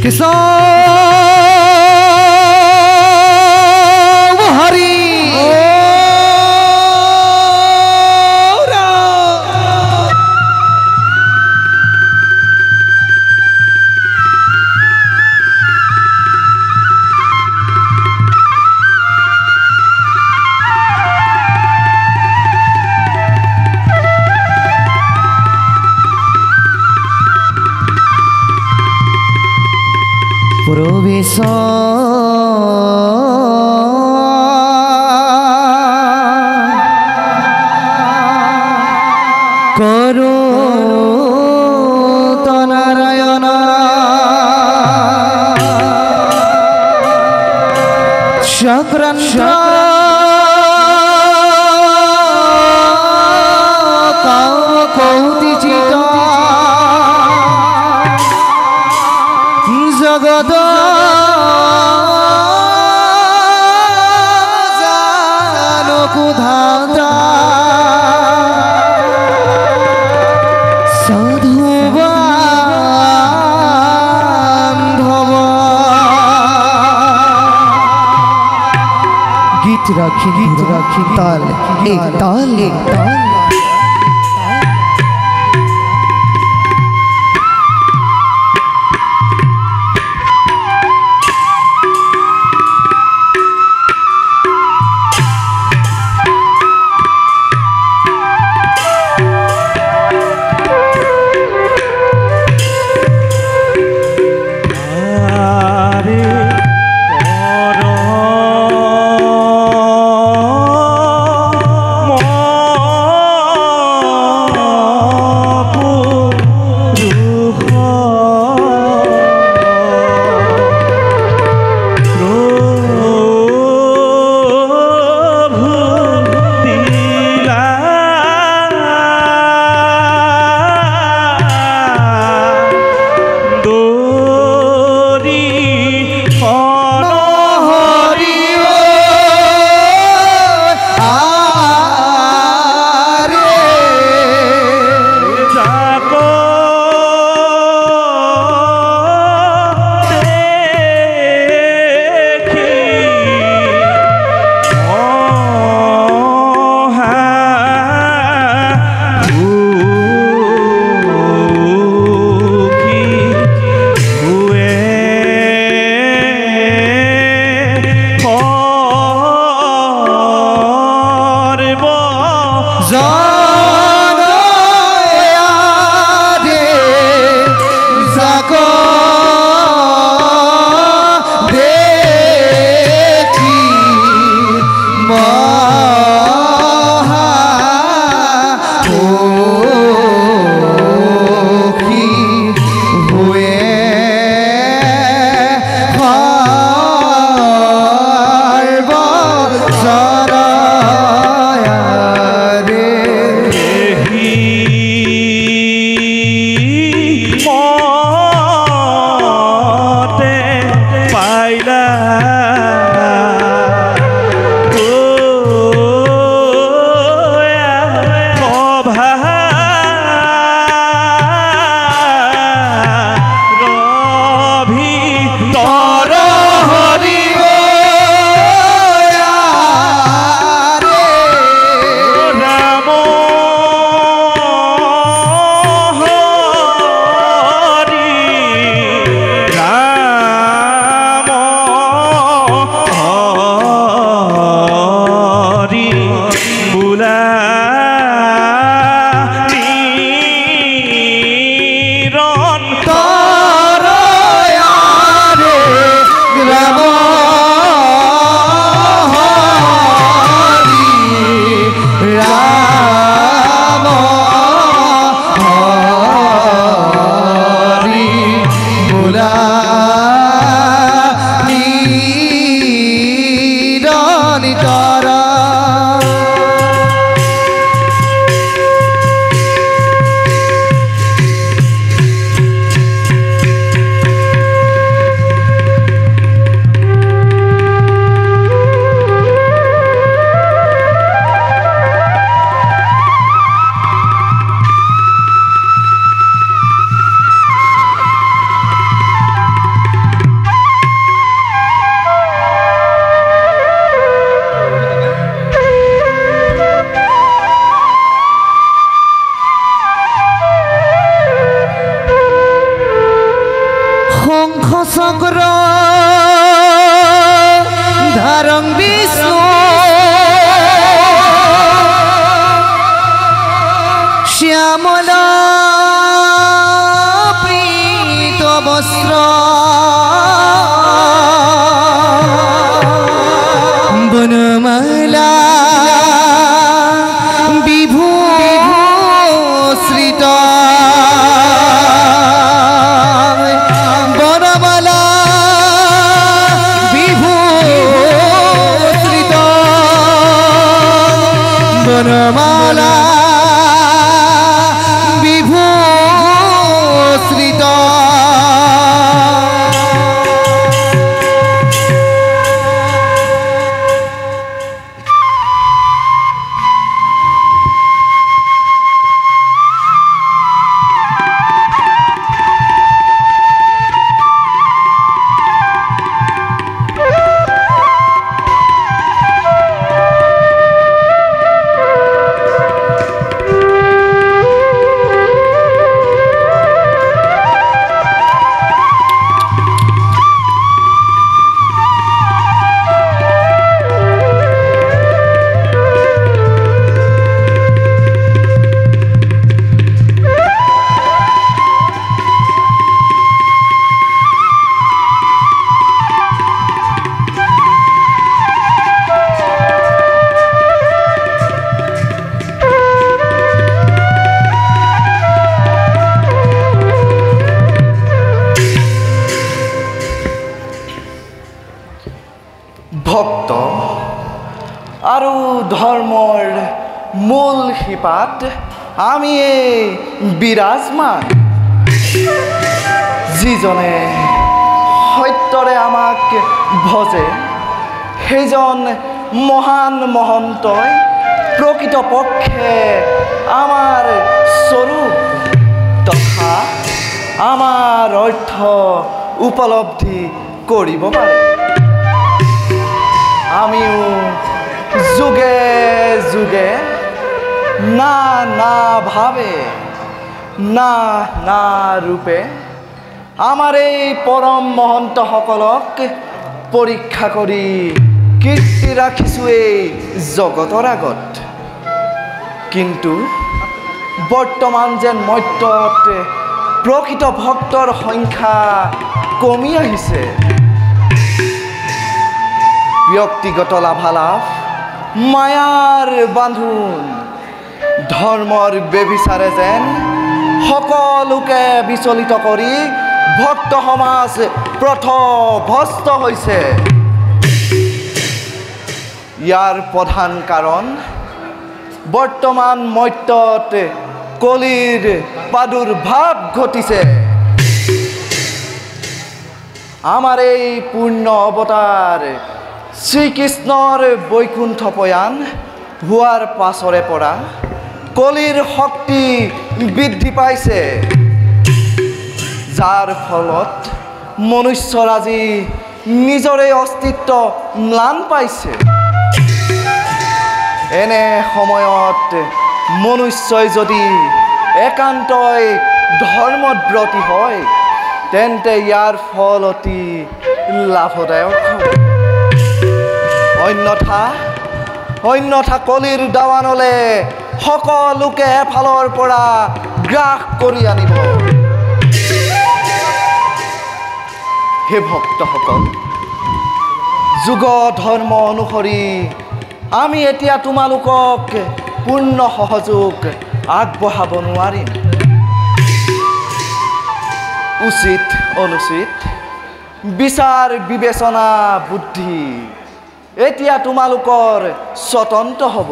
কৃষ্ণ হৰি প্রবেশ করো নারায়ণ চক্রান্ত কৌতিচিত জগত জানকুধাতা সাধু বান্ধব গীত রাখি তাল এক তাল শঙ্খ চক্র ধারং বিষ্ণু শ্যামলা প্রীত বস্ত্র বনমালা বিভূষিত বনমালা বিভূষিত বনমালা ভক্ত আৰু ধৰ্মৰ মূল শিপাত আমি বিৰাজমান যিজনে সত্যৰে আমাক ভজে সেইজন মহান মহন্তই প্ৰকৃতপক্ষে আমাৰ স্বৰূপ তথা আমাৰ অৰ্থ উপলব্ধি কৰিব পাৰে আমিও যুগে যুগে না না ভাবে না না ৰূপে আমাৰ এই পৰম মহন্তসকলক পৰীক্ষা কৰি কীৰ্তি ৰাখিছোঁ এই জগতৰ আগত কিন্তু বৰ্তমান যেন মৰ্ত্যত প্ৰকৃত ভক্তৰ সংখ্যা কমি আহিছে ব্যক্তিগত লাভালাভ মায়াৰ বান্ধোন ধৰ্মৰ বেবিচাৰে যেন সকলোকে বিচলিত কৰি ভক্ত সমাজ পথভ্ৰষ্ট হৈছে ইয়াৰ প্ৰধান কাৰণ বৰ্তমান মৰ্ত্যত কলিৰ প্ৰাদুৰ্ভাৱ ঘটিছে আমাৰ এই পূৰ্ণ অৱতাৰ শ্ৰীকৃষ্ণৰ বৈকুণ্ঠ প্ৰয়াণ হোৱাৰ পাছৰে পৰা কলিৰ শক্তি বৃদ্ধি পাইছে যাৰ ফলত মনুষ্যৰাজি নিজৰে অস্তিত্ব ম্লান পাইছে এনে সময়ত মনুষ্যই যদি একান্তই ধৰ্মব্ৰতী হয় তেন্তে ইয়াৰ ফল অতি লাভদায়ক হ'ব অন্যথা কলিৰ দাৱানলে সকলোকে এফালৰ পৰা গ্ৰাস কৰি আনিব হে ভক্তসকল যুগ ধৰ্ম অনুসৰি আমি এতিয়া তোমালোকক পূৰ্ণ সহযোগ আগবঢ়াব নোৱাৰিম উচিত অনুচিত বিচাৰ বিবেচনা বুদ্ধি এতিয়া তোমালোকৰ স্বতন্ত্ৰ হ'ব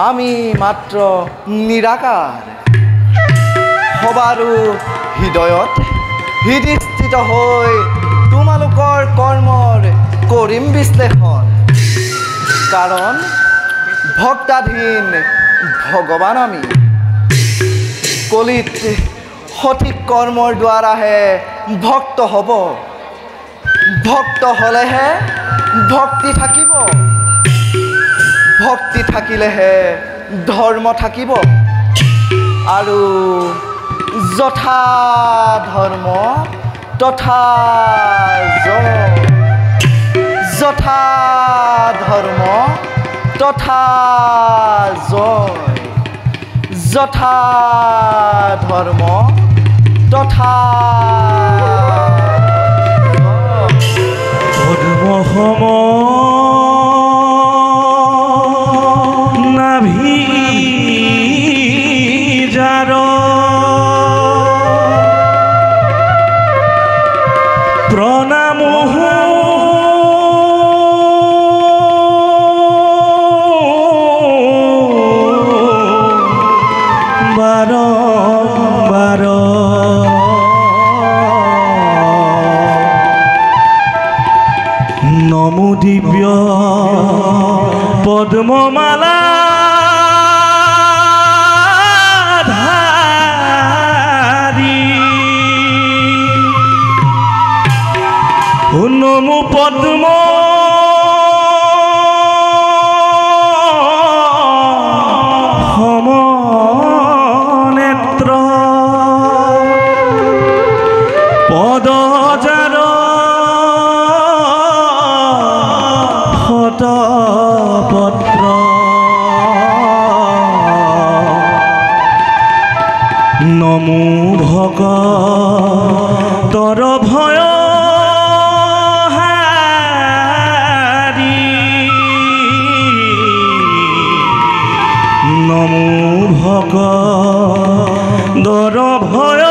আমি মাত্ৰ নিৰাকাৰ সবাৰো হৃদয়ত হৃদিস্থিত হৈ তোমালোকৰ কৰ্মৰ কৰিম বিশ্লেষণ কাৰণ ভক্তাধীন ভগৱান আমি কলিত সঠিক কৰ্মৰ দ্বাৰাহে ভক্ত হ'ব ভক্ত হলেহে ভক্তি থাকিব ভক্তি থাকিলেহে ধৰ্ম থাকিব আৰু যথা ধৰ্ম তথা যথা ধৰ্ম তথা জয় যথা ধৰ্ম তথা পদ্মসম নাভি যাৰ প্ৰণাম বাৰম্বাৰ নমো দিব্য পদ্মমালা ধাৰী নমো পদ্ম সমনেত্ৰ পদজাৰ পত্ৰ নমো ভগতৰ ভয় হাৰি নমো ভগতৰ ভয়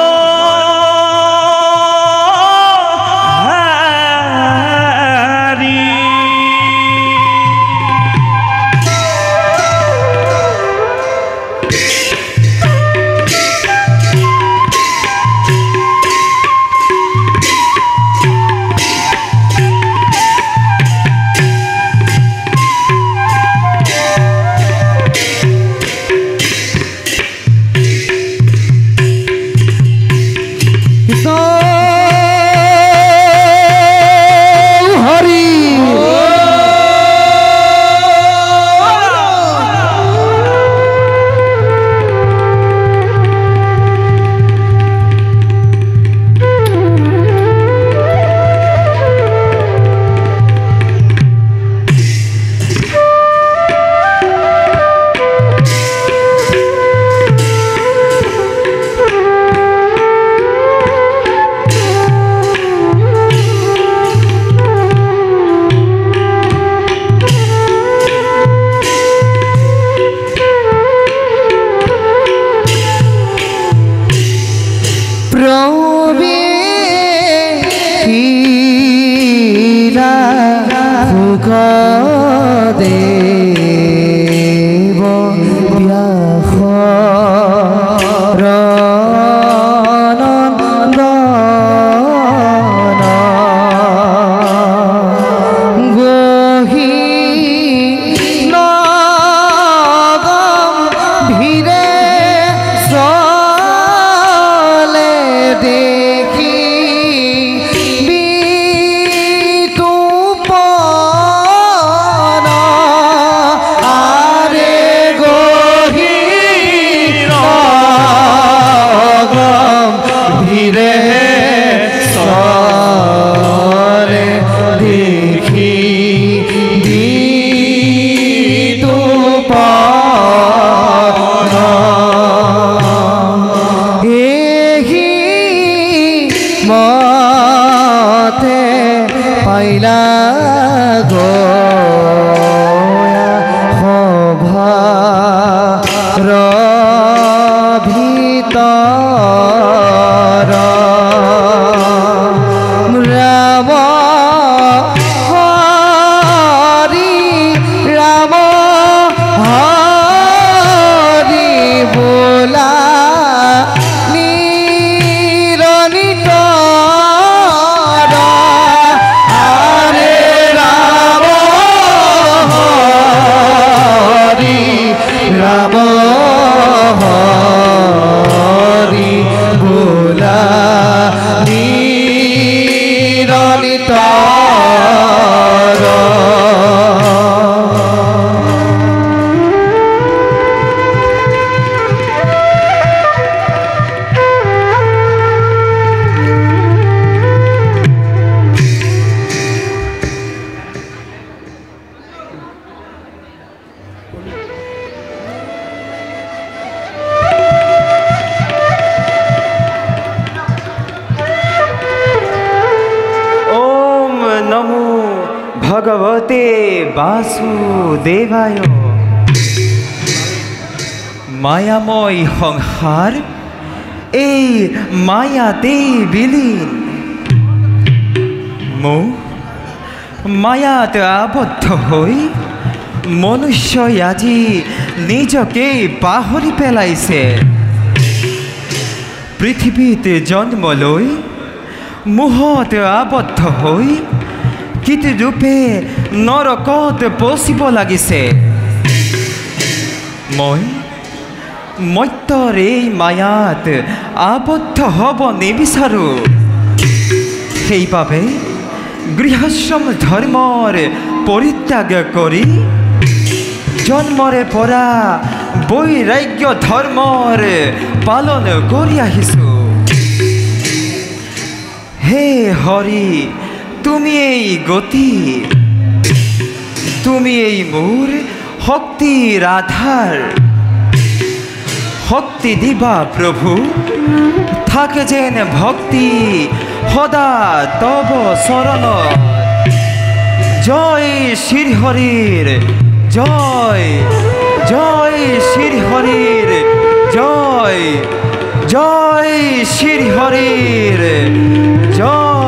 ভগৱতে বাসুদেৱায় মায়াময় সংসাৰ এই মায়াতে বিলীন মোক মায়াত আবদ্ধ হৈ মনুষ্যই আজি নিজকে পাহৰি পেলাইছে পৃথিৱীত জন্ম লৈ মোহত আবদ্ধ হৈ কীট ৰূপে নৰকত পচিব লাগিছে মই মৰ্ত্যৰ এই মায়াত আবদ্ধ হ'ব নিবিচাৰোঁ সেইবাবে গৃহাশ্ৰম ধৰ্মৰ পৰিত্যাগ কৰি জন্মৰে পৰা বৈৰাগ্য ধৰ্মৰ পালন কৰি আহিছোঁ হে হৰি তুমি এই গতি তুমি এই মোৰ শক্তিৰ আধাৰ শক্তি দিবা প্ৰভু থাকে যেন ভক্তি সদা তব চৰণত জয় শ্ৰী হৰিৰ জয় জয় শ্ৰী হৰিৰ জয় জয় শ্ৰী হৰিৰ জয়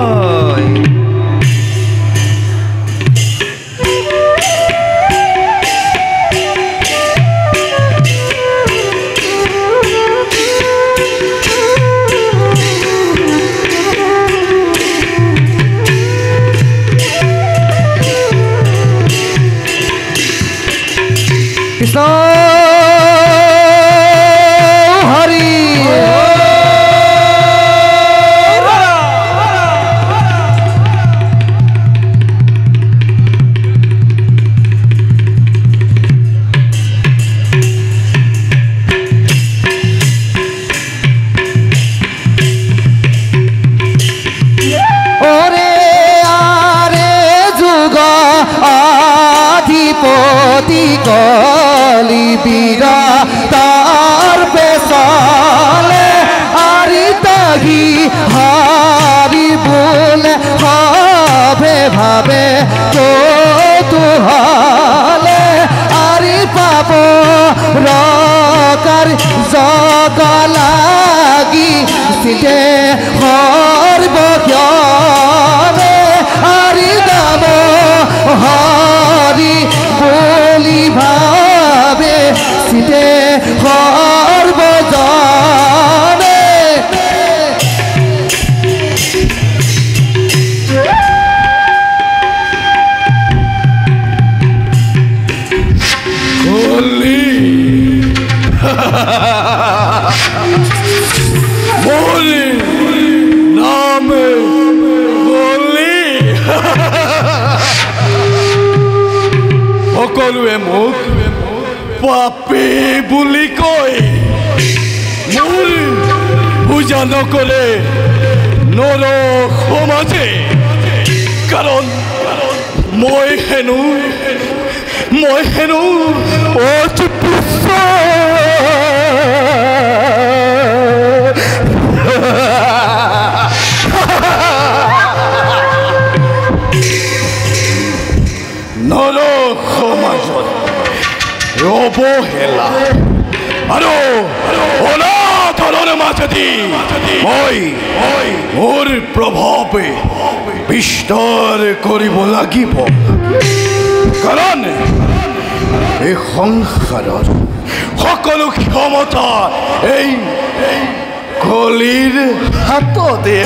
কৃষ্ণ হৰি ওরে আরে যুগ আধিপতি কলি বিরা তার পেশালে আরি তাহি হারি বলে হবে ভাবে তো তুহালে আরি পাব রকার জগলাগি সিটে হরবক্ষণে আরি দাম হরি বলি ভাবে সিটে হরবজনে Holy Holy Name Holy সকলোৱে মোক পাপী বুলি কয় মোৰ পূজা নকৰে নৰ সমাজে কাৰণ মই হেনো অতি পুষ্প নৰ সমাজত অৱহেলা আৰু অনাদৰৰ মাজেদি মই মোৰ প্ৰভাৱ বিস্তাৰ কৰিব লাগিব কাৰণ এই সংসাৰৰ সকলো ক্ষমতা এই কলিৰ হাততে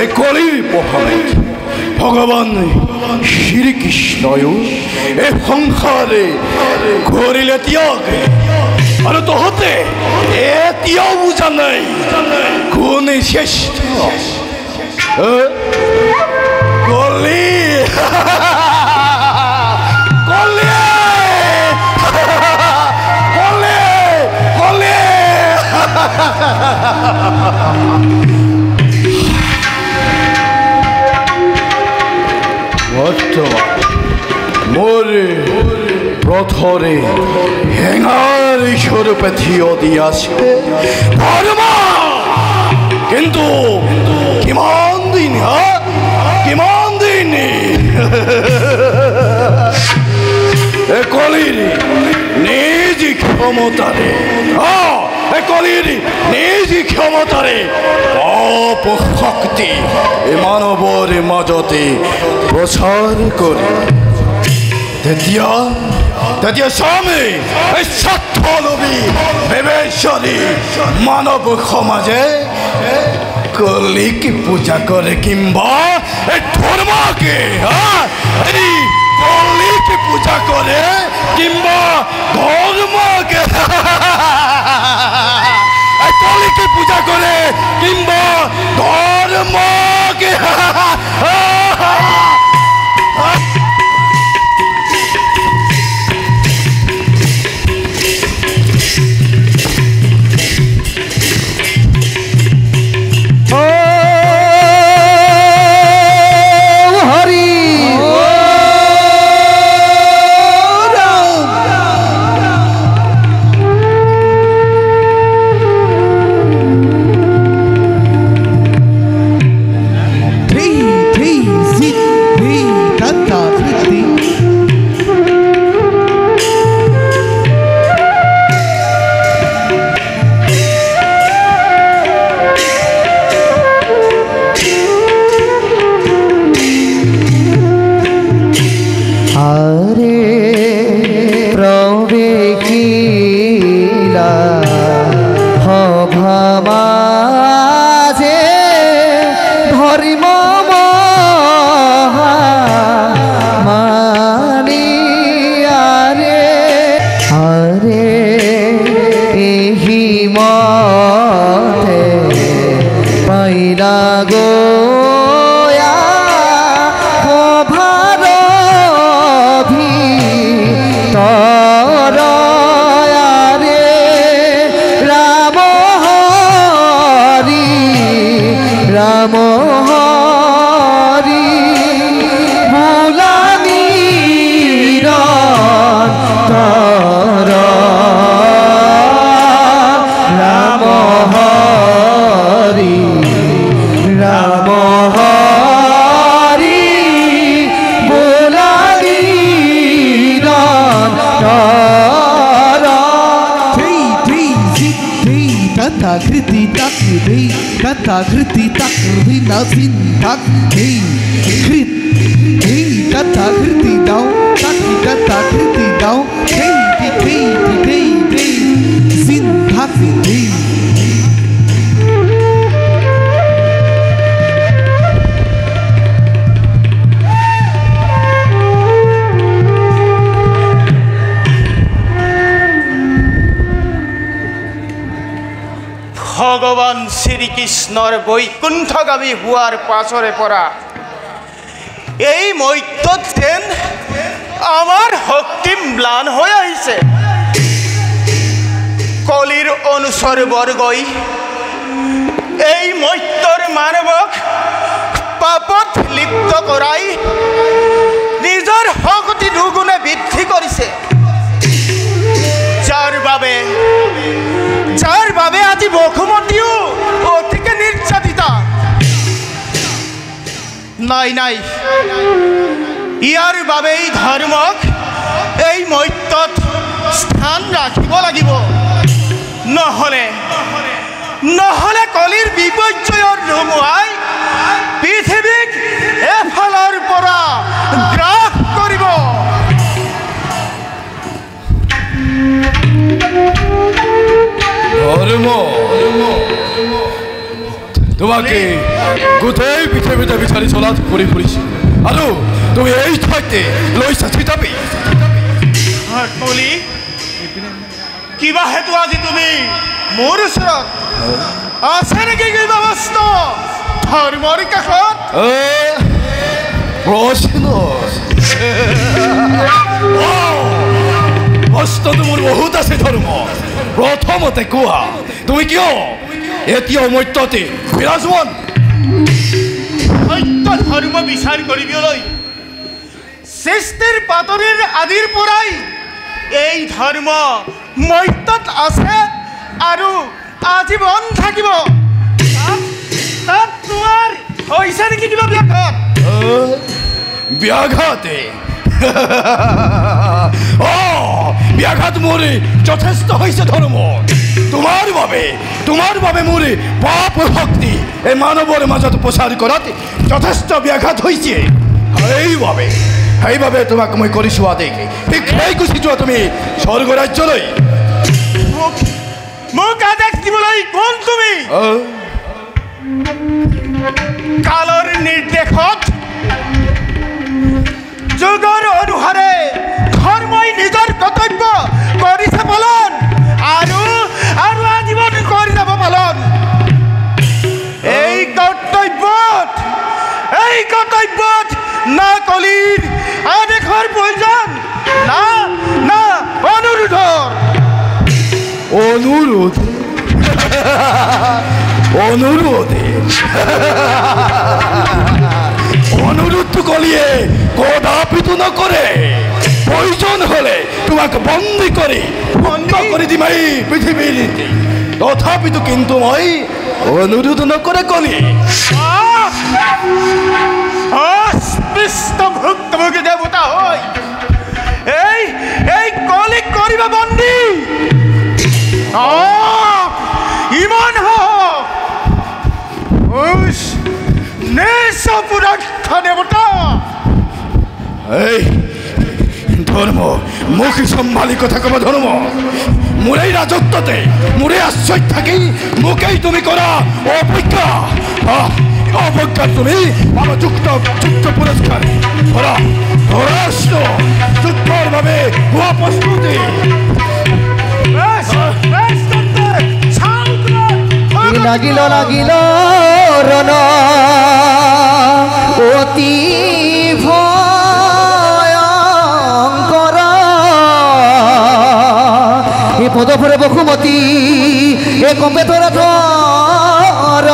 এই কলিৰ প্ৰভাৱত ভগৱান শ্ৰীকৃষ্ণয়ো এই সংসাৰে কৰিলে ত্যাগ আৰু তহঁতে এতিয়াও বুজা নাই কোনে শ্ৰেষ্ঠ কলি মোৰ পথৰে হেঙাৰ স্বৰূপে থিয় দি আছে ধৰ্ম কিন্তু কিমান দিন ক্ষমতাৰে পাপ শক্তি এই মানৱৰ মাজতে প্ৰচাৰ কৰি তেতিয়া স্বামী এই স্বাৰ্থলোভী বিবেচনী মানৱ সমাজে কলিক পূজা কৰে কিংবা এই ধৰ্মকে এই কলিক পূজা কৰে কিংবা ধৰ্মকে এই কলিকে পূজা করে কিংবা ধর্মকে Kriti takri nasin tak hey krit hey kata kriti dau takri kata kriti dau hey hey hey hey sin tak hey ভগৱান শ্ৰীকৃষ্ণৰ বৈকুণ্ঠগামী হোৱাৰ পাছৰে পৰা এই মৰ্ত্যত যেন আমাৰ শক্তি ম্লান হৈ আহিছে। কলিৰ অনুচৰ বৰ্গই এই মৰ্ত্যৰ মানৱক পাপত লিপ্ত কৰাই নিজৰ শক্তি দুগুণে বৃদ্ধি কৰিছে, যাৰ বাবে আজি বসুমতীও অতিকে নিৰ্যাতিতা। নাই ইয়াৰ বাবেই ধৰ্মক এই মৰ্ত্যত স্থান ৰাখিব লাগিব, নহলে কলিৰ বিপৰ্যয়ৰ ধুমুহাই পৃথিৱীক এফালৰ পৰা গ্ৰাস কৰিব। ধৰ্ম তোমাকে গোটেই পৃথিৱীতে বিচাৰি চলাত কৰি ফুৰিছে আৰু তুমি এই ঠাইতে লৈছা চিতাপি। কলি কিবা হেতু আজি তুমি মোৰ ওচৰত আছে নেকি কিবা বস্তু ধৰ্মৰ কাষত? প্ৰশ্ন বস্তুটো মোৰ বহুত আছে ধৰ্ম। প্ৰথমতে কোৱা তুমি কিয় এতিয়া মৰ্ত্যতে বিৰাজমান? সত্য ধৰ্ম বিচাৰ কৰিবলৈ সৃষ্টিৰ পাতনিৰ আদিৰ পৰাই এই ধৰ্ম মৰ্ত্যত আছে আৰু আজীৱন থাকিব। তাত তোমাৰ হৈছে নেকি কিবা ব্যাঘাত? ব্যাঘাতে ব্যাঘাত মোৰ যথেষ্ট হৈছে ধৰ্ম তোমাৰ বাবে মোৰ পাপ শক্তি এই মানৱৰ মাজত প্ৰচাৰ কৰাত যথেষ্ট ব্যাঘাত হৈছে সেইবাবে তোমাক মই কৰিছোঁ আদেশ শীঘ্ৰেই গুচি যোৱা তুমি স্বৰ্গ ৰাজ্যলৈ মোক আদেশ দিবলৈ কোন তুমি কালৰ নিৰ্দেশত যুগৰ অনুসাৰে ধৰ্মই নিজৰ কৰ্তব্য কৰিছে পালন আৰু আজীৱন কৰি যাব পালন এই কৰ্তব্যত না কলিৰ আদেশৰ প্ৰয়োজন না অনুৰোধ কলিয়ে কদাপিতো নকৰে প্ৰয়োজন হলে তোমাক বন্দী কৰি দিম এই পৃথিৱীৰ তথাপিতো কিন্তু মই অনুৰোধ নকৰে কলি ভুক্তভোগী দেৱতা হয় এই কলিক কৰিবা বন্দী ইমান দেৱতা এই ধৰ্ম মুখ সম্ভালি কথা কব ধৰ্ম মোৰেই ৰাজত্বতে মোৰে আশ্ৰয় থাকি মোকেই তুমি কৰা অপজ্ঞা তুমি পাবা যুক্ত পুৰস্কাৰ যুদ্ধৰ বাবে হোৱা প্ৰস্তুতি লাগিল ৰণ অতি ভয়ংকৰ এ পদভৰে বসুমতী এ কম্পেটৰ ধৰ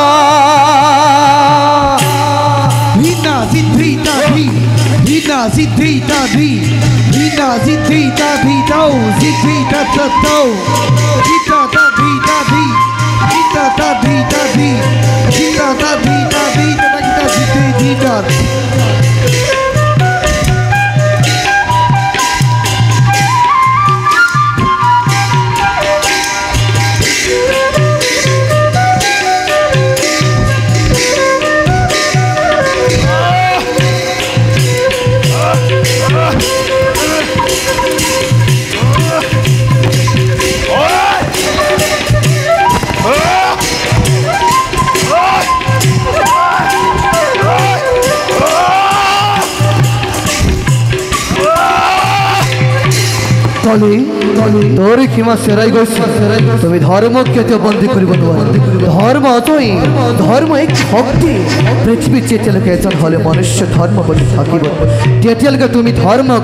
তোৰ সীমা সেৰাই গৈছে তুমি ধৰ্মক কেতিয়াও বন্দী কৰিব নোৱাৰা ধৰ্ম অতই ধৰ্ম এক শক্তি পৃথিৱীত যেতিয়ালৈকে এজন হলে মনুষ্য ধৰ্ম বুলি থাকিব তেতিয়ালৈকে তুমি ধৰ্মক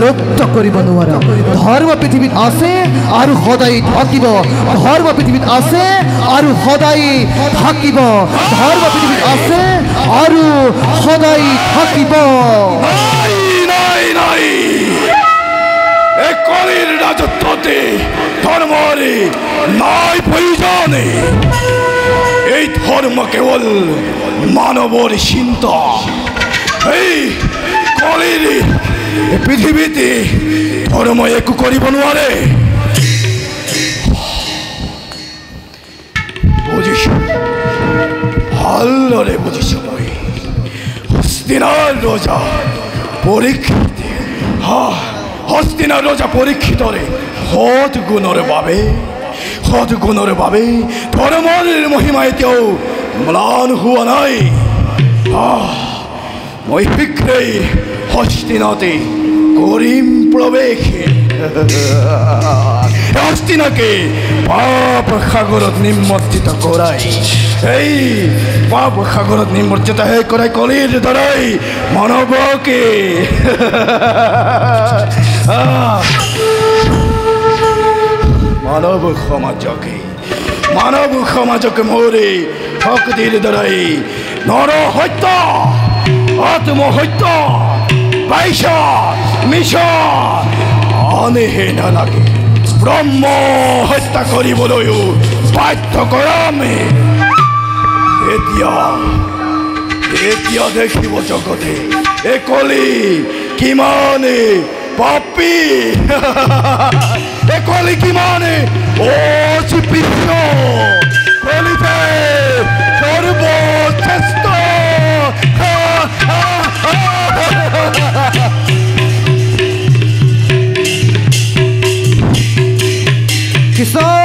লুপ্ত কৰিব নোৱাৰা ধৰ্ম পৃথিৱীত আছে আৰু সদায় থাকিব ধৰ্ম পৃথিৱীত আছে আৰু সদায় থাকিব ধৰ্ম পৃথিৱীত আছে আৰু সদায় থাকিব কলিৰ ৰাজত্বতে ধৰ্মৰ নাই প্ৰয়োজন এই ধৰ্ম কেৱল মানৱৰ চিন্তা এই কলিৰ পৃথিৱীতে ধৰ্ম একো কৰিব নোৱাৰে বুজিছো ভালদৰে বুজিছো মই হস্তিনাৰ ৰজা হস্তিনাৰ ৰজা পৰীক্ষিতৰে সৎ গুণৰ বাবে ধৰ্মৰ মহিমা এতিয়াও ম্লান হোৱা নাই মই শীঘ্ৰেই হস্তিনাতে কৰিম প্ৰৱেশ হস্তিনাকে পাপ সাগৰত নিমজ্জিত কৰাই এই পাপ সাগৰত নিমজ্জিত কৰাই কলিৰ দ্বাৰাই মানৱকে মানৱ সমাজকে মোৰে শক্তিৰ দ্বাৰাই নৰ হত্যা আত্মহত্যা পইচা মিছা আনেহে নালাগে ব্ৰহ্ম হত্যা কৰিবলৈও বাধ্য কৰামে এতিয়া দেখিব জগতে এই কলি কিমানে পাপী কলি কি মানে ও শ্রীকৃষ্ণ কলিতে সর্বশ্রেষ্ঠ কৃষ্ণ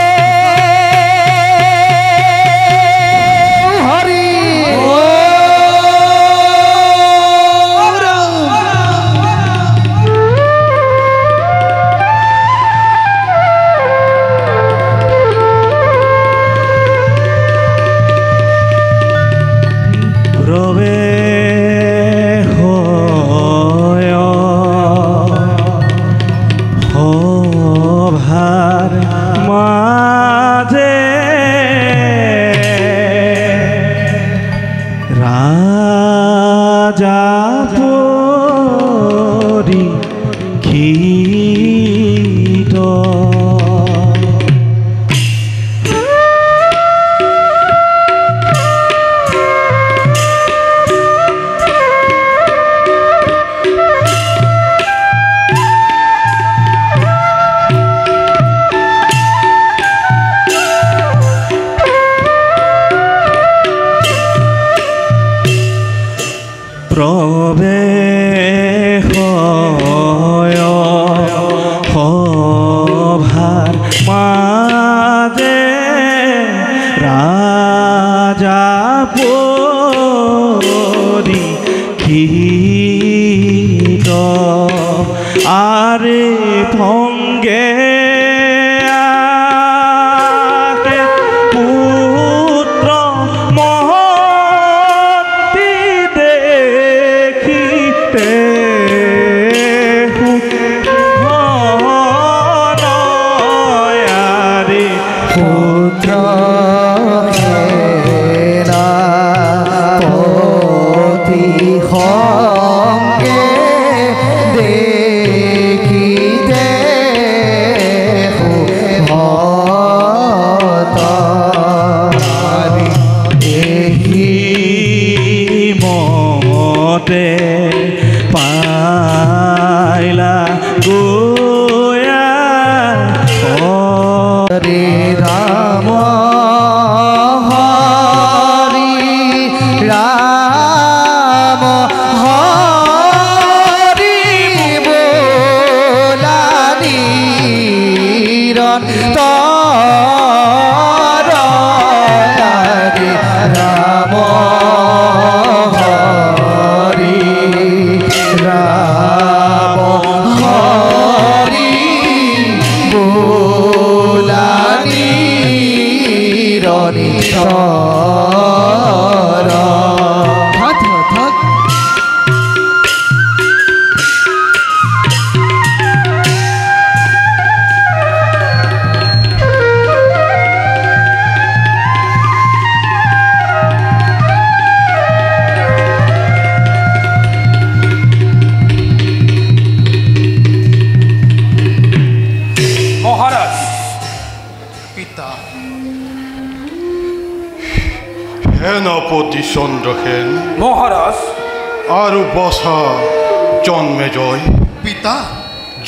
চন্দ্রসেন মহারাজ আৰু বছা জন্মে জয় পিতা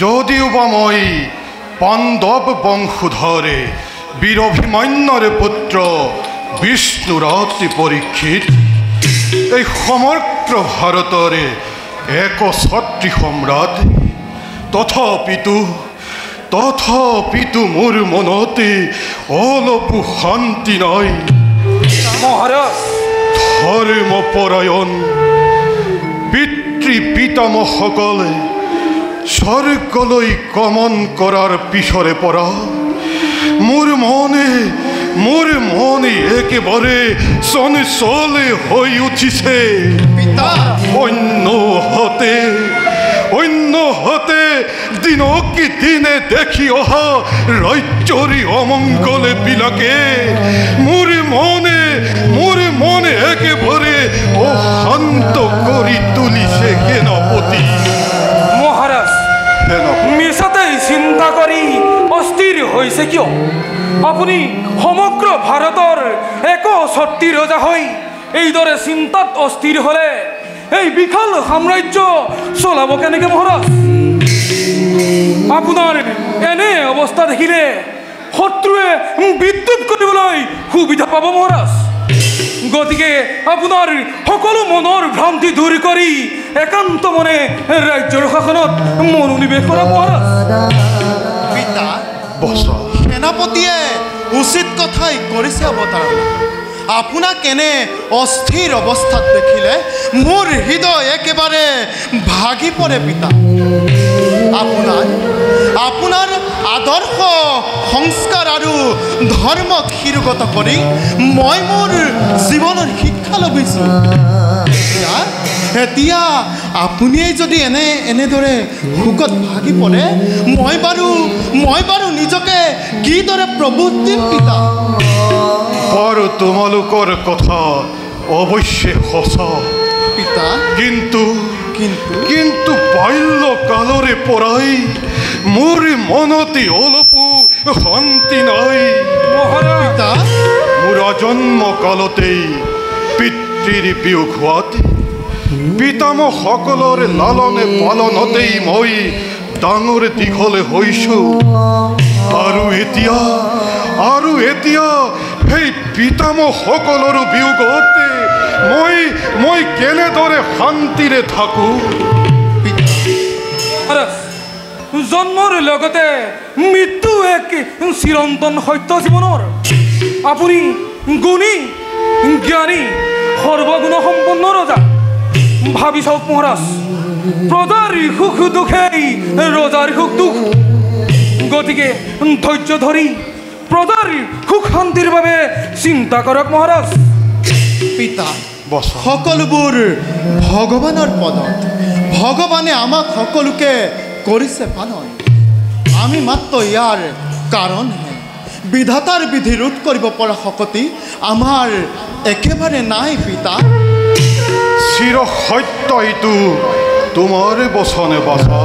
যদিও বা মই পাণ্ডৱ বংশধৰে বীৰভিমন্যৰ পুত্ৰ বিষ্ণুৰতি পৰীক্ষিত এই সমগ্ৰ ভাৰতৰে এক ছত্ৰী সম্ৰাট তথাপিতো মোৰ মনতে অলপো শান্তি নাই মহাৰাজ ধৰ্মপৰায়ণ পিতৃ পিতামহসকলে স্বৰ্গলৈ গমন কৰাৰ পিছৰে পৰা মোৰ মনে একেবাৰে চঞ্চল হৈ উঠিছে অন্যহাতে দিনক দিনে দেখি অহা ৰাজ্যৰ অমংগলে বিলাকে মোৰ মনে একেবাৰে অশান্ত কৰি তুলিছে সেনাপতি মহাৰাজ মিছাতেই চিন্তা কৰি অস্থিৰ হৈছে কিয় আপুনি সমগ্ৰ ভাৰতৰ এক ছত্ৰী ৰজা হৈ এইদৰে চিন্তাত অস্থিৰ হ'লে এই বিশাল সাম্ৰাজ্য চলাব কেনেকৈ মহাৰাজ? আপোনাৰ এনে অৱস্থা দেখিলে শত্ৰুৱে বিদ্যুৎ কৰিবলৈ সুবিধা পাব মহাৰাজ। গতিকে আপোনাৰ সকলো মনৰ ভ্ৰান্তি দূৰ কৰি একান্ত মনে ৰাজ্যৰ শাসনত মনোনিৱেশ কৰা মহাৰাজ। পিতা বছ সেনাপতিয়ে উচিত কথাই কৰিছে অৱতাৰ। আপোনাক এনে অস্থিৰ অৱস্থাত দেখিলে মোৰ হৃদয় একেবাৰে ভাগি পৰে পিতা। আপোনাৰ আদৰ্শ সংস্কাৰ আৰু ধৰ্মক শিৰোগত কৰি মই মোৰ জীৱনৰ শিক্ষা লভিছোঁ। এতিয়া আপুনিয়ে যদি এনেদৰে শোকত ভাগি পৰে মই বাৰু নিজকে কিদৰে প্ৰবোধ দিম পিতা? বাৰু তোমালোকৰ কথা অৱশ্যে সঁচা পিতা, কিন্তু বাল্যকালৰে পৰাই মোৰ মনতে অলপো শান্তি নাই। পিতা মোৰ অজন্ম কালতেই পিতৃৰ বিয়োগ হোৱাতে পিতামহসকলৰ লালনে পালনতেই মই ডাঙৰ দীঘলে হৈছোঁ। আৰু এতিয়া সেই পিতামহসকলৰো বিয়োগতে মই কেনেদৰে শান্তিৰে থাকোঁ? জন্মৰ লগতে মৃত্যু এক চিৰন্তন সত্য জীৱনৰ। আপুনি গুণী জ্ঞানী সৰ্বগুণ সম্পন্ন ৰজা। ভাবি চাওক মহাৰাজ, প্ৰজাৰ সুখ দুখেই ৰজাৰ সুখ দুখ। গতিকে ধৈৰ্য ধৰি প্ৰজাৰ সুখ শান্তিৰ বাবে চিন্তা কৰক মহাৰাজ। পিতা সকলোবোৰ ভগৱানৰ পদত। ভগৱানে আমাক সকলোকে কৰিছে পালন। আমি মাত্ৰ ইয়াৰ কাৰণহে। বিধাতাৰ বিধি ৰোধ কৰিব পৰা শক্তি আমাৰ একেবাৰে নাই পিতা। চিৰ সত্য এইটো তোমাৰ বচনে বাচা।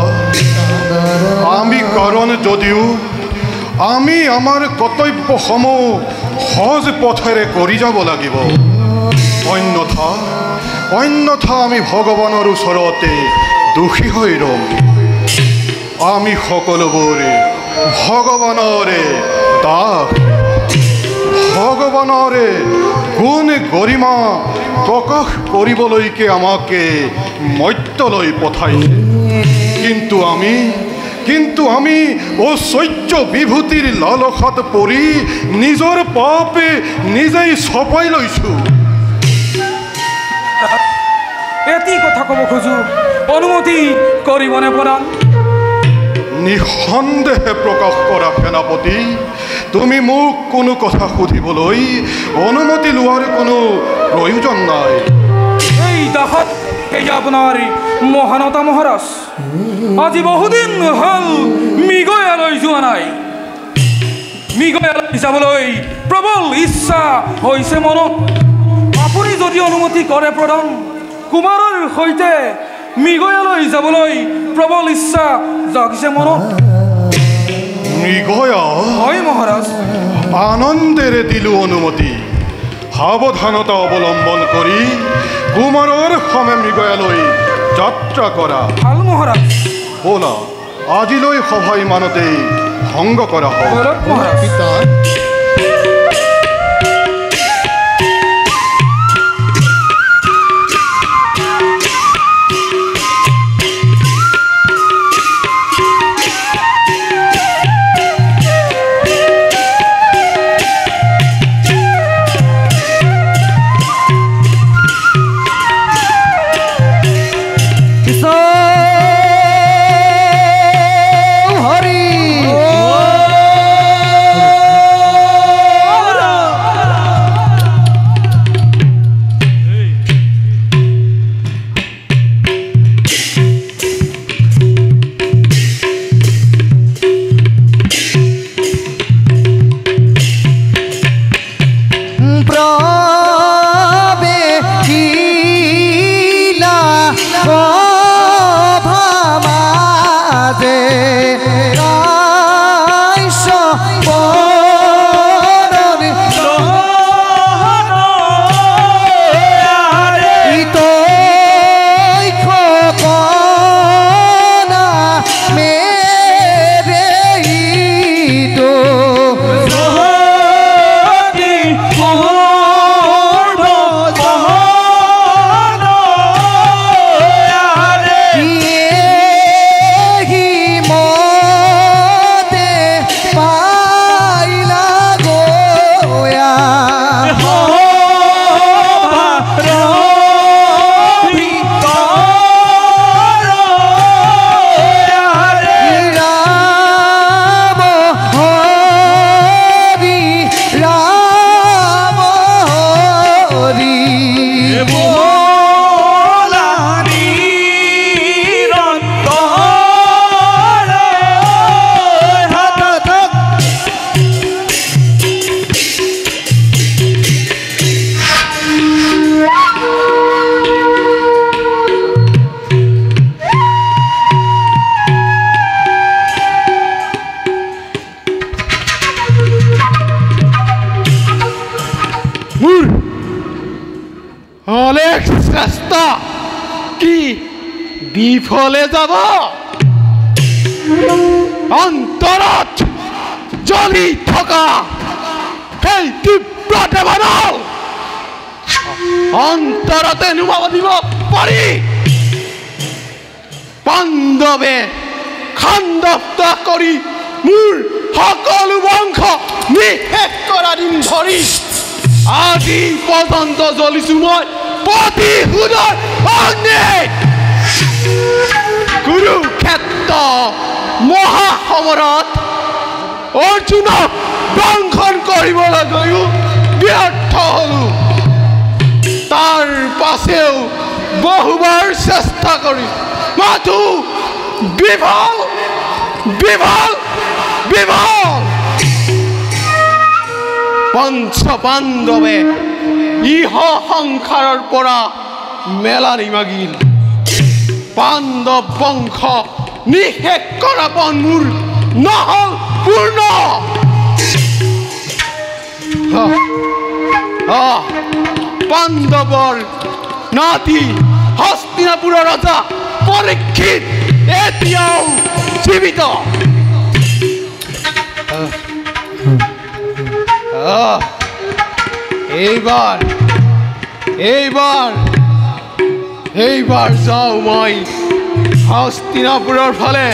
আমি কাৰণ যদিও আমি আমাৰ কৰ্তব্যসমূহ সহজ পথেৰে কৰি যাব লাগিব, অন্যথা আমি ভগৱানৰ ওচৰতে দোষী হৈ ৰম। আমি সকলোবোৰে ভগৱানৰে দাস। ভগৱানৰে গুণ গৰিমা প্ৰকাশ কৰিবলৈকে আমাকে মৰ্ত্যলৈ পঠাইছে। কিন্তু আমি ঐশ্বৰ্য বিভূতিৰ লালসাত পৰি নিজৰ পাপে নিজেই চপাই লৈছোঁ। এটি কথা ক'ব খোজো, অনুমতি কৰিবনে প্ৰধান? নিঃসন্দেহে প্ৰকাশ কৰা সেনাপতি। তুমি মোক কোনো কথা সুধিবলৈ অনুমতি লোৱাৰ কোনো প্ৰয়োজন নাই। এই দাসত এই আপোনাৰ মহানতা মহাৰাজ আজি বহুদিন হ'ল মৃগয়ালৈ যোৱা নাই। মৃগয়ালৈ যাবলৈ প্ৰবল ইচ্ছা হৈছে মনত। আপুনি যদি অনুমতি কৰে প্ৰধান, কুমাৰৰ সৈতে মৃগয়ালৈ যাবলৈ প্ৰবল ইচ্ছা জাগিছে মনত। মৃগয়া? হয় মহাৰাজ। আনন্দেৰে দিলোঁ অনুমতি। সাৱধানতা অৱলম্বন কৰি কুমাৰৰ সমে মৃগয়ালৈ যাত্ৰা কৰা। ভাল মহাৰাজ। ব'লা আজিলৈ সভা ইমানতেই ভংগ কৰা হওক। মহাৰাজ পিতা হৰি অলেখ চেষ্টা কি বিফলে যাব অন্তৰত জ্বলি থকা সেই তীব্ৰ দেৱানল অন্তৰতে নুমাব দিব পাৰি পাণ্ডৱে খাণ্ডৱ কৰি মোৰ সকলো বংশ নিশেষ কৰা দিন ধৰি আজি পৰ্যন্ত জ্বলিছো মই প্ৰতিশোধৰ অগ্নিত কুৰুক্ষেত্ৰ মহাসমৰত অৰ্জুনক দংশন কৰিবলৈ গৈও ব্যৰ্থ হলো তাৰ পাছেও বহুবাৰ চেষ্টা কৰি মাথো বিফল বিফল বিফল পঞ্চ পাণ্ডৱে ইহ সংসাৰৰ পৰা মেলা নিমাগিল পাণ্ডৱ বংশ নিশেষ কৰা পণ মোৰ নহল পূৰ্ণ পাণ্ডৱৰ নাতি হস্তিনাপুৰৰ ৰজা পৰীক্ষিত এতিয়াও জীৱিত এইবাৰ যাওঁ মই হস্তিনাপুৰৰ ফালে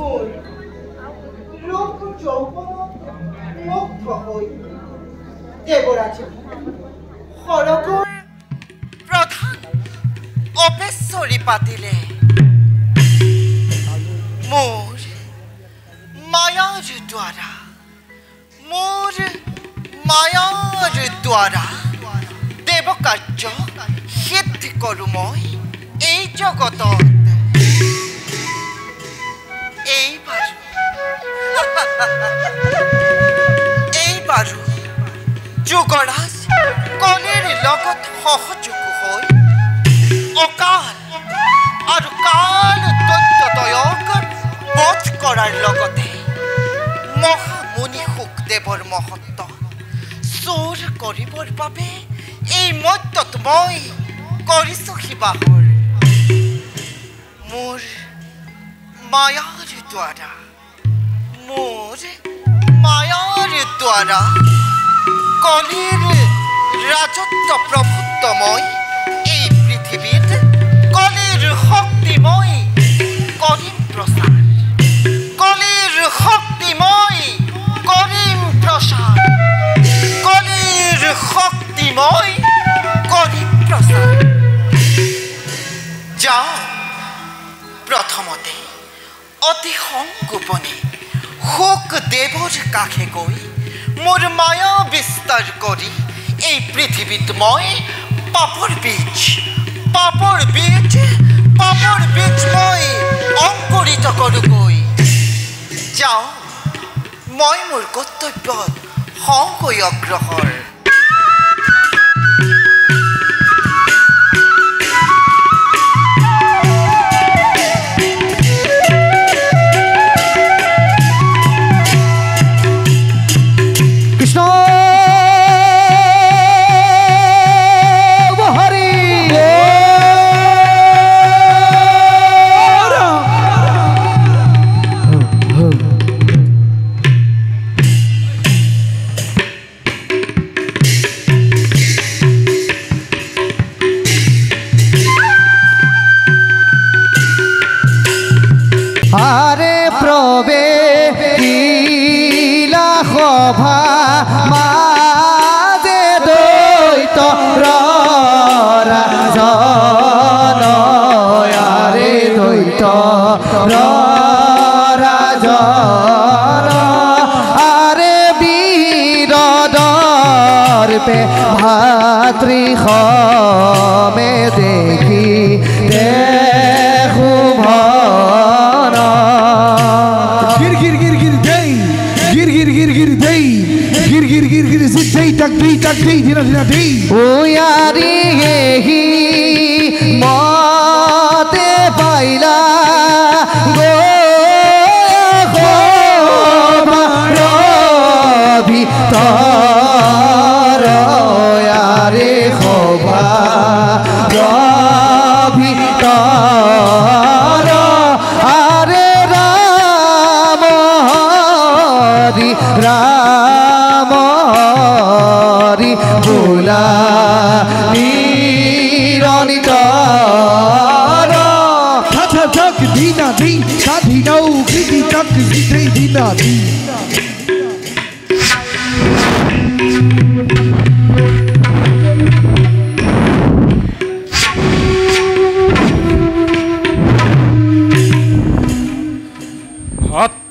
মোৰ ৰূপ যৌৱনত মুগ্ধ হৈ দেৱৰাজে সৰগৰ প্ৰধান অপেশ্বৰী পাতিলে মোৰ মায়াৰ দ্বাৰা দেৱকাৰ্য সিদ্ধ কৰোঁ মই এই জগতত এইবাৰো যুগৰাজ কলিৰ লগত সহযোগ হৈ অকাল আৰু কাল দৈত্যদয়ক বধ কৰাৰ লগতে মহামুনি শুকদেৱৰ মহত্ব চোৰ কৰিবৰ বাবে এই মধ্যত মই কৰিছোঁ শিৱাহৰ মোৰ মায়াৰ দ্বাৰা কলিৰ ৰাজত্ব প্ৰভুত্ব মই এই পৃথিৱীত কলিৰ শক্তি মই কৰিম প্ৰচাৰ কলিৰ শক্তি মই কৰিম প্ৰচাৰ কলিৰ শক্তি মই কৰিম প্ৰচাৰ যাওঁ প্ৰথমতে অতি সংগোপনে শুকদেৱৰ কাষে গৈ মোৰ মায়া বিস্তাৰ কৰি এই পৃথিৱীত মই পাপৰ বীজ মই অংকুৰিত কৰোঁগৈ যাওঁ মই মোৰ কৰ্তব্যত হওঁগৈ অগ্ৰসৰ भातृ में देखी देखू भाना गिर गिर गिर गिर दई गिर गिर गिर गिर दई गिर गिर गिर गिर दई तक दई दिना दिना दई ओ यारी ही माते पाइला गो मारो भी राम हरि बोला निरनितर थक थक दीना दी साधी नौ कृति तक जिते दीना दी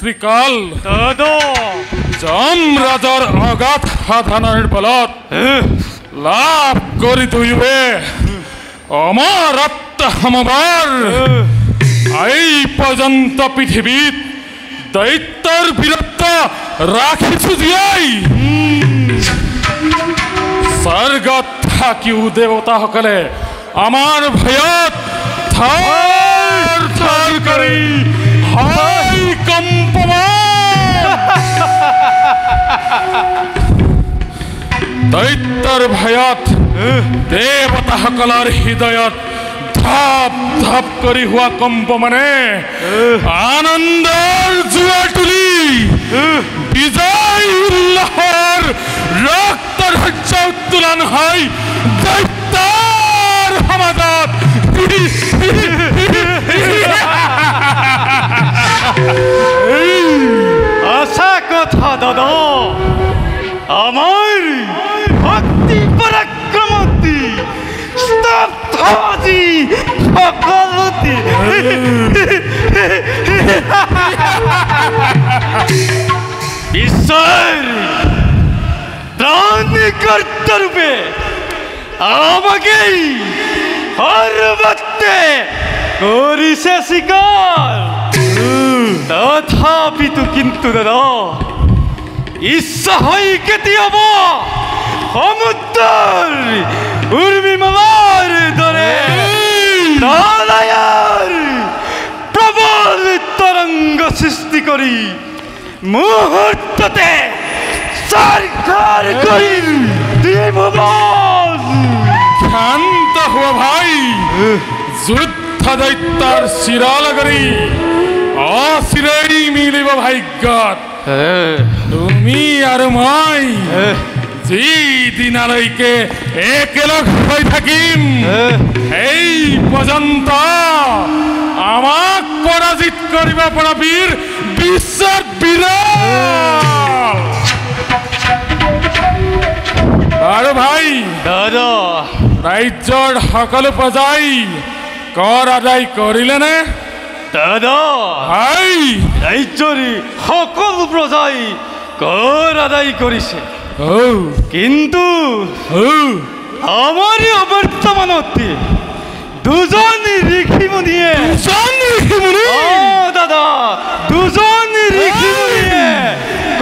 ভাতৃকাল যমৰাজৰ অগাধ সাধনাৰ বলত লাভ কৰি তুলিবে অমৰত্ব সমবাৰ এই পৰ্যন্ত পৃথিৱীত দৈত্যৰ বীৰত্ব ৰাখিছো জীয়াই স্বৰ্গত থাকিও দেৱতাসকলে আমাৰ ভয়ত থাৰ থাৰ কৰি হাই কম্পমান দৈত্যৰ ভয়ত দেৱতাসকলৰ হৃদয়ত ধাপ ধাপ কৰি হোৱা কম্পমানে আনন্দৰ জোৱাৰ তুলি বিজয় উল্লাসৰ ৰক্তৰ শস্য উত্তোলন হয় দৈত্যৰ সমাজত আশা কথা দাদা আমার ভক্তি পরাক্রমতি স্তব্ধি সকলতি বিশ্বের ত্রাণকর্তা রূপে আমাকেই সর্বত্রে করিছে স্বীকার তথাপি তো কিন্তু দাদা ইচ্ছা হয় কেতিয়াব সমুদ্ৰৰ উৰ্মি মামাৰ দৰে নালায়াৰ প্ৰবল তৰংগ সৃষ্টি কৰি মুহূৰ্ততে চৰকাৰ কৰি দিব। শান্ত হোৱা ভাই, যুদ্ধ দৈত্যাৰ চিৰালগৰি অচিৰেই মিলিব ভাগ্যত। তুমি আৰু মই যি দিনালৈকে একেলগ হৈ থাকিম সেই পৰ্যন্ত আমাক পৰাজিত কৰিব পৰা বীৰ বিশ্বৰ বিৰল। আৰু ভাই দাদা ৰাজ্যৰ সকলো প্ৰজাই কৰ আদায় কৰিলেনে? দাদা ভাই ৰাজ্যৰ সকলো প্ৰজাই কৰ আদায় কৰিছে, কিন্তু আমাৰ অৱৰ্তমানতে দুজন ঋষিমুনিয়ে দাদা দুজন ঋষিমুনিয়ে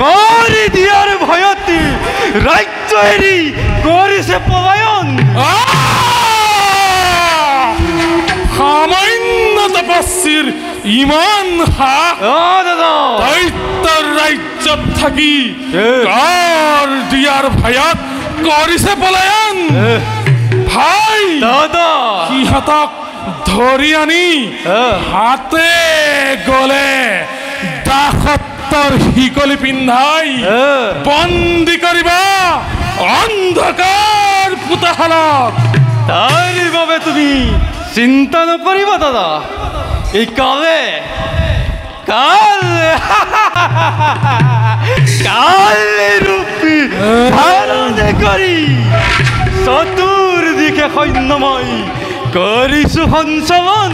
কৰ দিয়াৰ ভয়তে ৰাজ্য এৰি কৰিছে পলায়ন। সামান্য তপস্বীৰ ইমান হাক দাদা দৈত্যৰ ৰাজ্যত থাকি কৰ দিয়াৰ ভয়ত কৰিছে পলায়ন। ভাই দাদা সিহঁতক ধৰি আনি হাতে গলে দাসত্বৰ শিকলি পিন্ধাই বন্দী কৰিবা অন্ধকাৰ পোতাশালত। তাৰ বাবে তুমি চিন্তা নকৰিবা দাদা, এই কালে ৰূপী ধাৰণ কৰি চতুৰ্দিশে সৈন্যময় কৰিছো সঞ্চালন,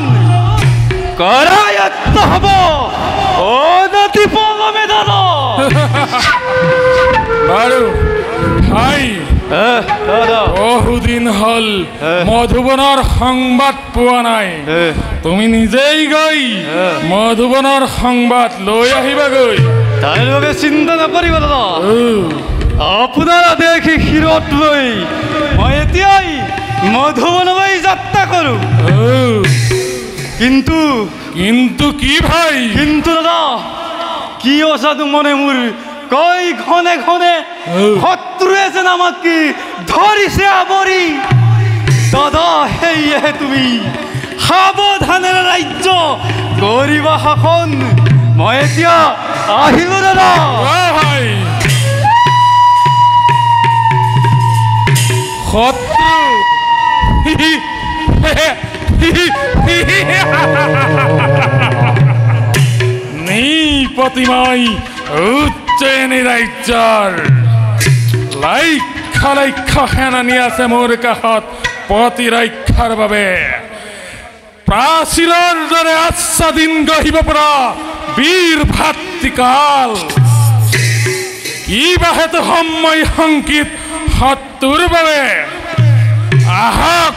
কৰায়ত্ত হ'ব অনতি পলমে দাদা। বাৰু ভাই বহুদিন হল মধুবনৰ সংবাদ পোৱা নাই, তুমি নিজেই গৈ মধুবনৰ সংবাদ লৈ আহিবাগৈ। তাৰ বাবে চিন্তা নকৰিবা দাদা, আপোনাৰ আদেশ শিৰত লৈ মই এতিয়াই মধুবনলৈ যাত্ৰা কৰোঁ। কিন্তু কিন্তু কি ভাই? কিন্তু দাদা কি অসাধু মনে মোৰ কই ঘনে ঘনে শত্ৰুৱে যেন আমাকে ধৰিছে আৱৰি। দাদা সেয়েহে তুমি সাৱধানেৰে ৰাজ্য কৰিবা শাসন। মই এতিয়া আহিলো দাদা। ভাই শত্ৰু নৃপতিময় উজ্জয়িনী ৰাজ্যৰ লক্ষ লক্ষ সেনানী আছে মোৰ কাষত প্ৰতিৰক্ষাৰ বাবে। প্ৰাচীৰৰ দৰে আচ্ছাদিন গঢ়িব পৰা বীৰ ভাতৃকাল, কিবাহেতু সময় সংকিত শত্ৰুৰ বাবে। আহক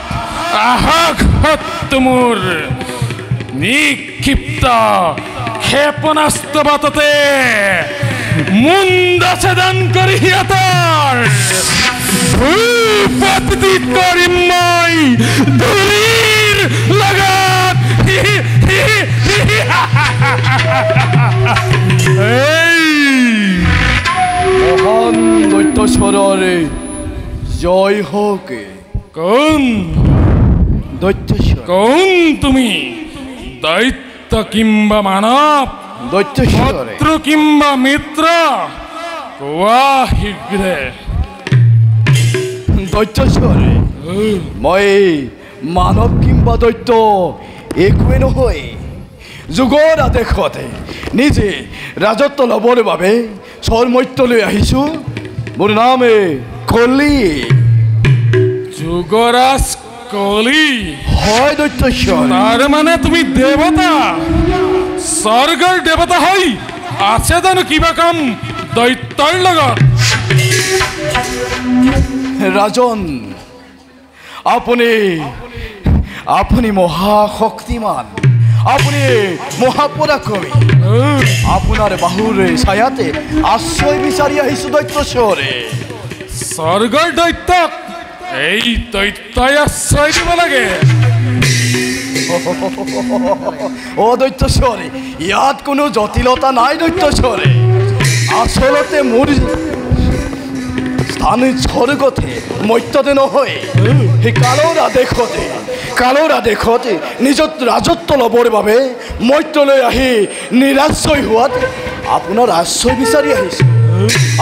আহক শত্ৰু মোৰ নিক্ষিপ্ত ক্ষেপণাস্ত্ৰ বাটতে মুণ্ড ছেদন কৰি সিহঁতৰ ভূপতি কৰিম মই ধূলিৰ লগত। মহান দৈত্যশ্বৰৰে জয় হওক। কোন দৈত্যশ্বৰ? কোন তুমি? দৈত্য কিম্বা মানৱ? দৈত্যশ্বৰে শত্ৰু কিম্বা মিত্ৰ? কোৱা শীঘ্ৰে। দৈত্যশ্বৰে মই মানৱ কিংবা দৈত্য একোৱে নহয়, যুগৰ আদেশতে নিজে ৰাজত্ব ল'বৰ বাবে স্বৰমত্যলৈ আহিছোঁ। মোৰ নামে কলি। যুগৰাজ কলি? হয় দৈত্যশ্বৰ। তাৰ মানে তুমি দেৱতা, স্বৰ্গৰ দেৱতা হয়। আছে জানো কিবা কাম দৈত্যৰ লগত? ৰাজন, আপুনি মহাশক্তিমান, আপুনি মহাপৰাক্ৰমী। আপোনাৰ বাহুৰে ছায়াতে আশ্ৰয় বিচাৰি আহিছোঁ দৈত্যশ্বৰে। স্বৰ্গৰ দৈত্যক এই দৈত্যই আশ্ৰয় দিব লাগে? দৈত্যশ্বৰে, ইয়াত কোনো জটিলতা নাই দৈত্যশ্বৰে। আচলতে মোৰ স্থান স্বৰ্গতে, মৰ্ত্যতে নহয়। সেই কালৰ আদেশতে নিজৰ ৰাজত্ব ল'বৰ বাবে মৰ্ত্যলৈ আহি নিৰাশ্ৰয় হোৱাত আপোনাৰ আশ্ৰয় বিচাৰি আহিছোঁ।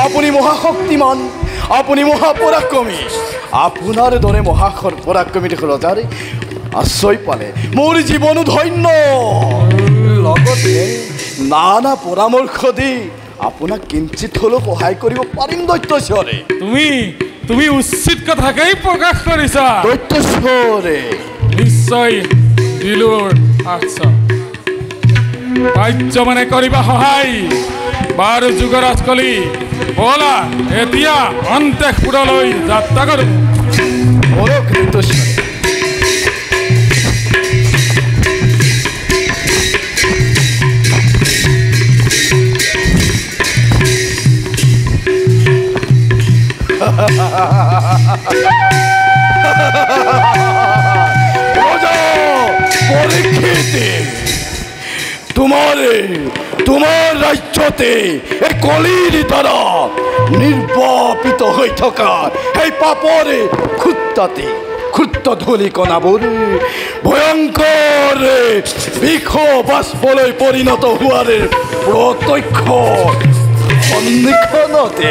আপুনি মহাশক্তিমান, আপুনি মহাপৰাক্ৰমী। আপোনাৰ দৰে মহাপৰাক্ৰমী ৰজাৰ আশ্ৰয় পালে মোৰ জীৱনো ধন্য। লগতে নানা পৰামৰ্শ দি আপোনাক কিঞ্চিত হ'লেও সহায় কৰিব পাৰিম দৈত্যশ্বৰে। তুমি উচিত কথাকেই প্ৰকাশ কৰিছা দৈত্যশ্বৰে। নিশ্চয় দিলোৰ কাৰ্য মানে কৰিবা সহায়। বাৰু যুগৰাজ কলি, ব'লা এতিয়া অন্তেশপুৰলৈ যাত্ৰা কৰোঁ। দৈত্যশ্বৰে। তোমাৰ ৰাজ্যতে এই কলিৰ দ্বাৰা নিৰ্বাপিত হৈ থকা সেই পাপৰে ক্ষুদ্ৰ ধূলিকণাবোৰ ভয়ংকৰ বিষ বাষ্পলৈ পৰিণত হোৱাৰ প্ৰত্যক্ষ সন্নিখনতে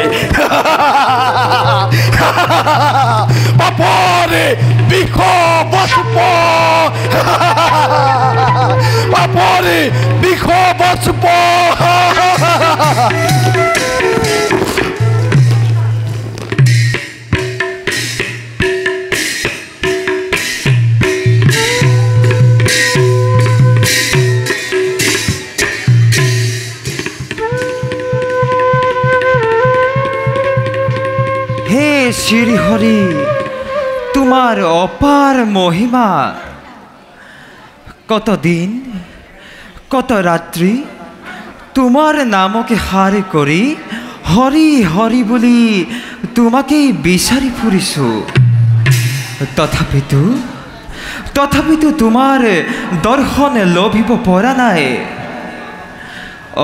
পাপৰে বিষ বাষ্প, পাপৰে বিষ বাষ্প। হে শ্রীহরি, তোমার অপার মহিমা। কতদিন কত রাত্রি তোমার নামকে হারে করি হরি হরি বলি তোমাকে বিচারি ফুরিছো। তথাপিতো তোমার দর্শন লভিব পৰা নাই।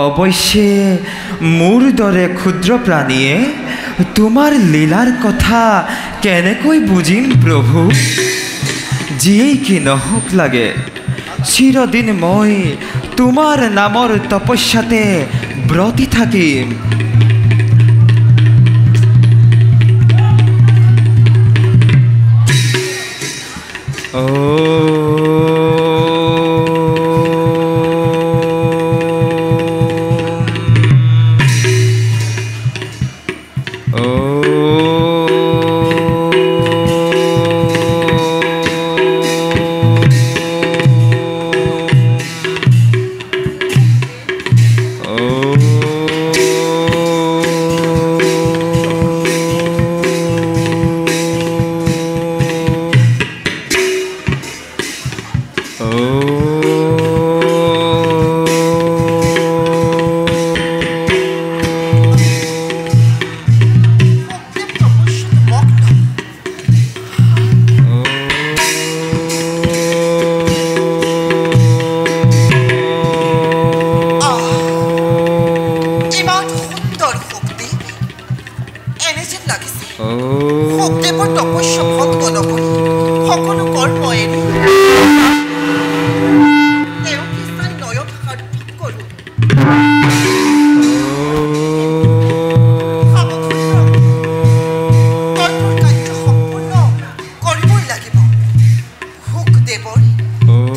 অৱশ্যে মোৰ দৰে ক্ষুদ্ৰ প্ৰাণীয়ে তোমাৰ লীলাৰ কথা কেনেকৈ বুজিম প্ৰভু? যিয়েই কি নহওক লাগে, চিৰদিন মই তোমাৰ নামৰ তপস্যাতে ব্ৰতী থাকিম।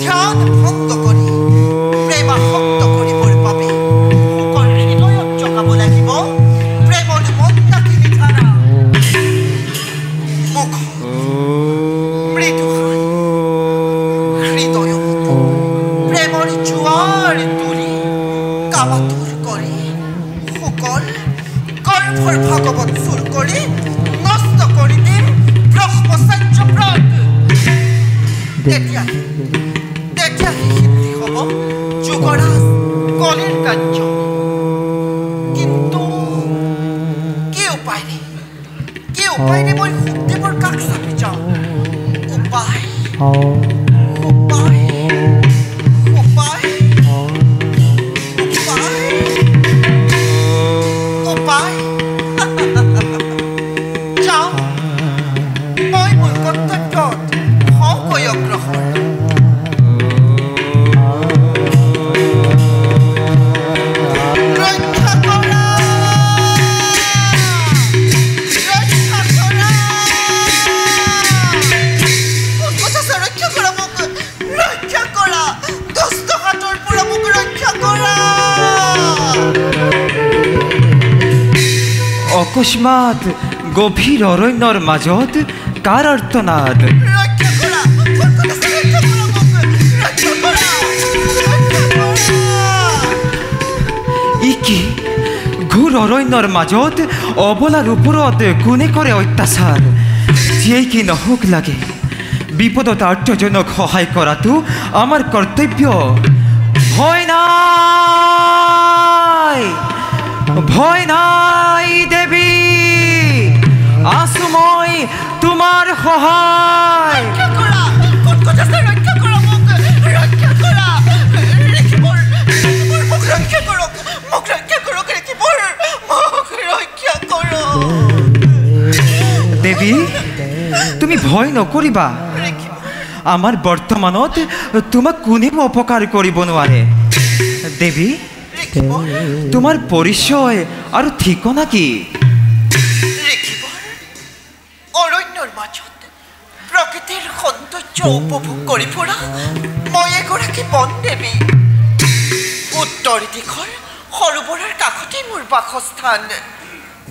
ধ্যান ভক্ত কৰি প্ৰেমা কেৱল গৰ্ভৰ ভাগৱত চুৰ কৰি নষ্ট কৰি দিম ব্ৰহ্মচাৰ্য ব্ৰত। তেতিয়া সিদ্ধি হ'ব যুগৰাজ কলিৰ কাৰ্য। কিন্তু কি উপায় মই শুকদেৱৰ কাষ চাপি যাওঁ। উপায় যাওঁ, মই মোৰ কৰ্তব্যত হওঁকৈ অগ্ৰসৰ। অকস্মাৎ গভীৰ অৰণ্যৰ মাজত কাৰ আৰ্তনাদ। ই কি ঘোৰ অৰণ্যৰ মাজত অবলাৰ ওপৰত কোনে কৰে অত্যাচাৰ। যিয়েই কি নহওক লাগে বিপদত আৰ্তজনক সহায় কৰাটো আমাৰ কৰ্তব্য। ভয় নাই দেৱী, আছো মই তোমাৰ সহায়। দেৱী তুমি ভয় নকৰিবা। আমাৰ বৰ্তমানত তোমাক কোনেও অপকাৰ কৰিব নোৱাৰে। দেৱী তোমাৰ পৰিচয় আৰু ঠিকনা কি? অৰণ্যৰ মাজত প্ৰকৃতিৰ সৌন্দৰ্য উপভোগ কৰি ফুৰা মই এগৰাকী বন দেৱী। উত্তৰ দিশৰ সৰোবৰৰ কাষতেই মোৰ বাসস্থান।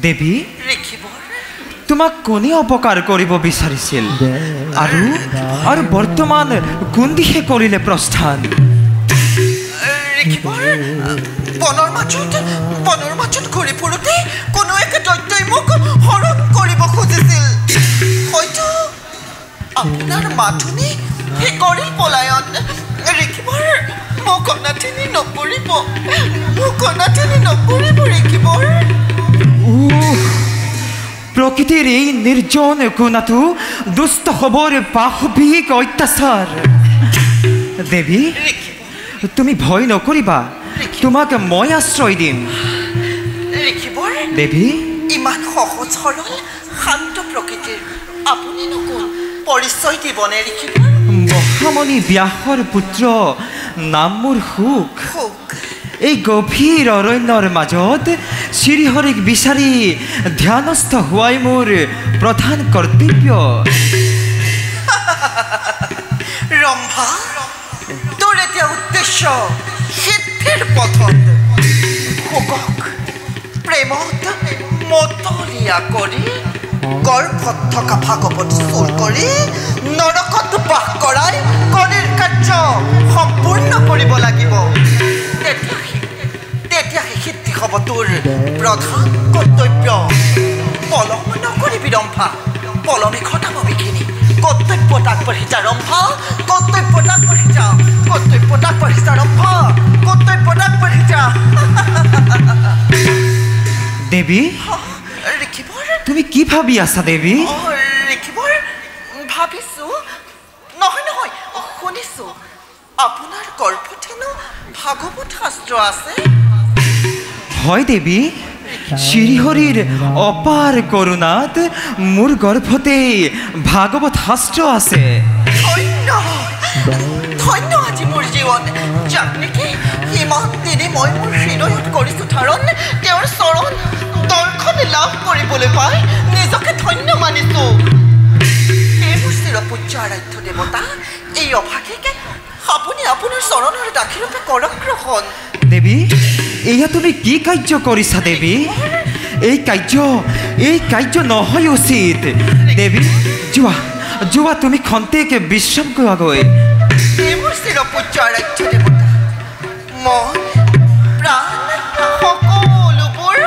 দেৱী তোমাক কোনে অপকাৰ কৰিব বিচাৰিছিল আৰু বৰ্তমান কোন দিশে কৰিলে প্ৰস্থান? বনৰ মাজত ঘূৰি ফুৰোতে কোনো এক দৈত্যই মোক হৰণ কৰিব খুজিছিল। হয়তো আপোনাৰ মাথুনি হে কৰিল পলায়ন। ঋষিবৰ মোক অনাথিনী নকৰিব ঋষিবৰ। প্ৰকৃতিৰ এই নিৰ্জন কোণাটো দুষ্ট হবৰ পাশবিক অত্যাচাৰ। দেৱী তুমি ভয় নকৰিবা, তোমাক মই আশ্ৰয় দিম। দেৱী ইমান সহজ সৰল শান্ত প্ৰকৃতিৰ আপুনি নকল পৰিচয় দিবনে ঋষিবৰ? মহামণি ব্যাসৰ পুত্ৰ, নাম মোৰ সুখ। এই গভীৰ অৰণ্যৰ মাজত শ্ৰীহৰিক বিচাৰি ধ্যানস্থ হোৱাই মোৰ প্ৰধান কৰ্তব্য। ৰম্ভা, তোৰ এতিয়া উদ্দেশ্য সিদ্ধিৰ পথত। সুকক প্ৰেমত মতলীয়া কৰি গৰ্ভত থকা ভাগৱত চুৰ কৰি নৰকত বাস কৰাই কলিৰ কাৰ্য সম্পূৰ্ণ কৰিব লাগিব। তেতিয়াহে সিদ্ধি হ'ব তোৰ প্ৰধান কৰ্তব্য। পলম নকৰিবি ৰম্ভা, পলমে ঘটাব বিঘিনি। কৰ্তব্যত আগবাঢ়ি যা ৰম্ভা, কৰ্তব্যত আগবাঢ়ি যা ৰম্ভা, কৰ্তব্যত আগবাঢ়ি যা। দেৱী তুমি কি ভাবি আছা দেৱী? ঋষিবৰ ভাবিছো নহয় শুনিছো আপোনাৰ গৰ্ভত হেনো ভাগৱত শাস্ত্ৰ আছে। হয় দেৱী, শ্ৰীহৰিৰ অপাৰ কৰোণাত মোৰ গৰ্ভতে ভাগৱত শাস্ত্ৰ আছে। ধন্য আজি মোৰ জীৱন, যাক নেকি ইমান দিনে মই মোৰ হৃদয়ত কৰিছো ধাৰণ। তেওঁৰ চৰণ দৰ্শন লাভ কৰিবলৈ পাই নিজকে ধন্য মানিছো। এই মোৰ চিৰপূজ্য আৰাধ্য দেৱতা, এই অভাগীকে আপুনি আপোনাৰ চৰণৰ দাসীৰূপে কৰক গ্ৰহণ। দেৱী এয়া তুমি কি কাৰ্য কৰিছা দেৱী? এই কাৰ্য নহয় উচিত। দেৱী যোৱা তুমি খন্তেক বিশ্ৰাম কৰাগৈ। এই মোৰ চিৰপূজ্য আৰাধ্য দেৱতা, মন প্ৰাণ সকলোবোৰ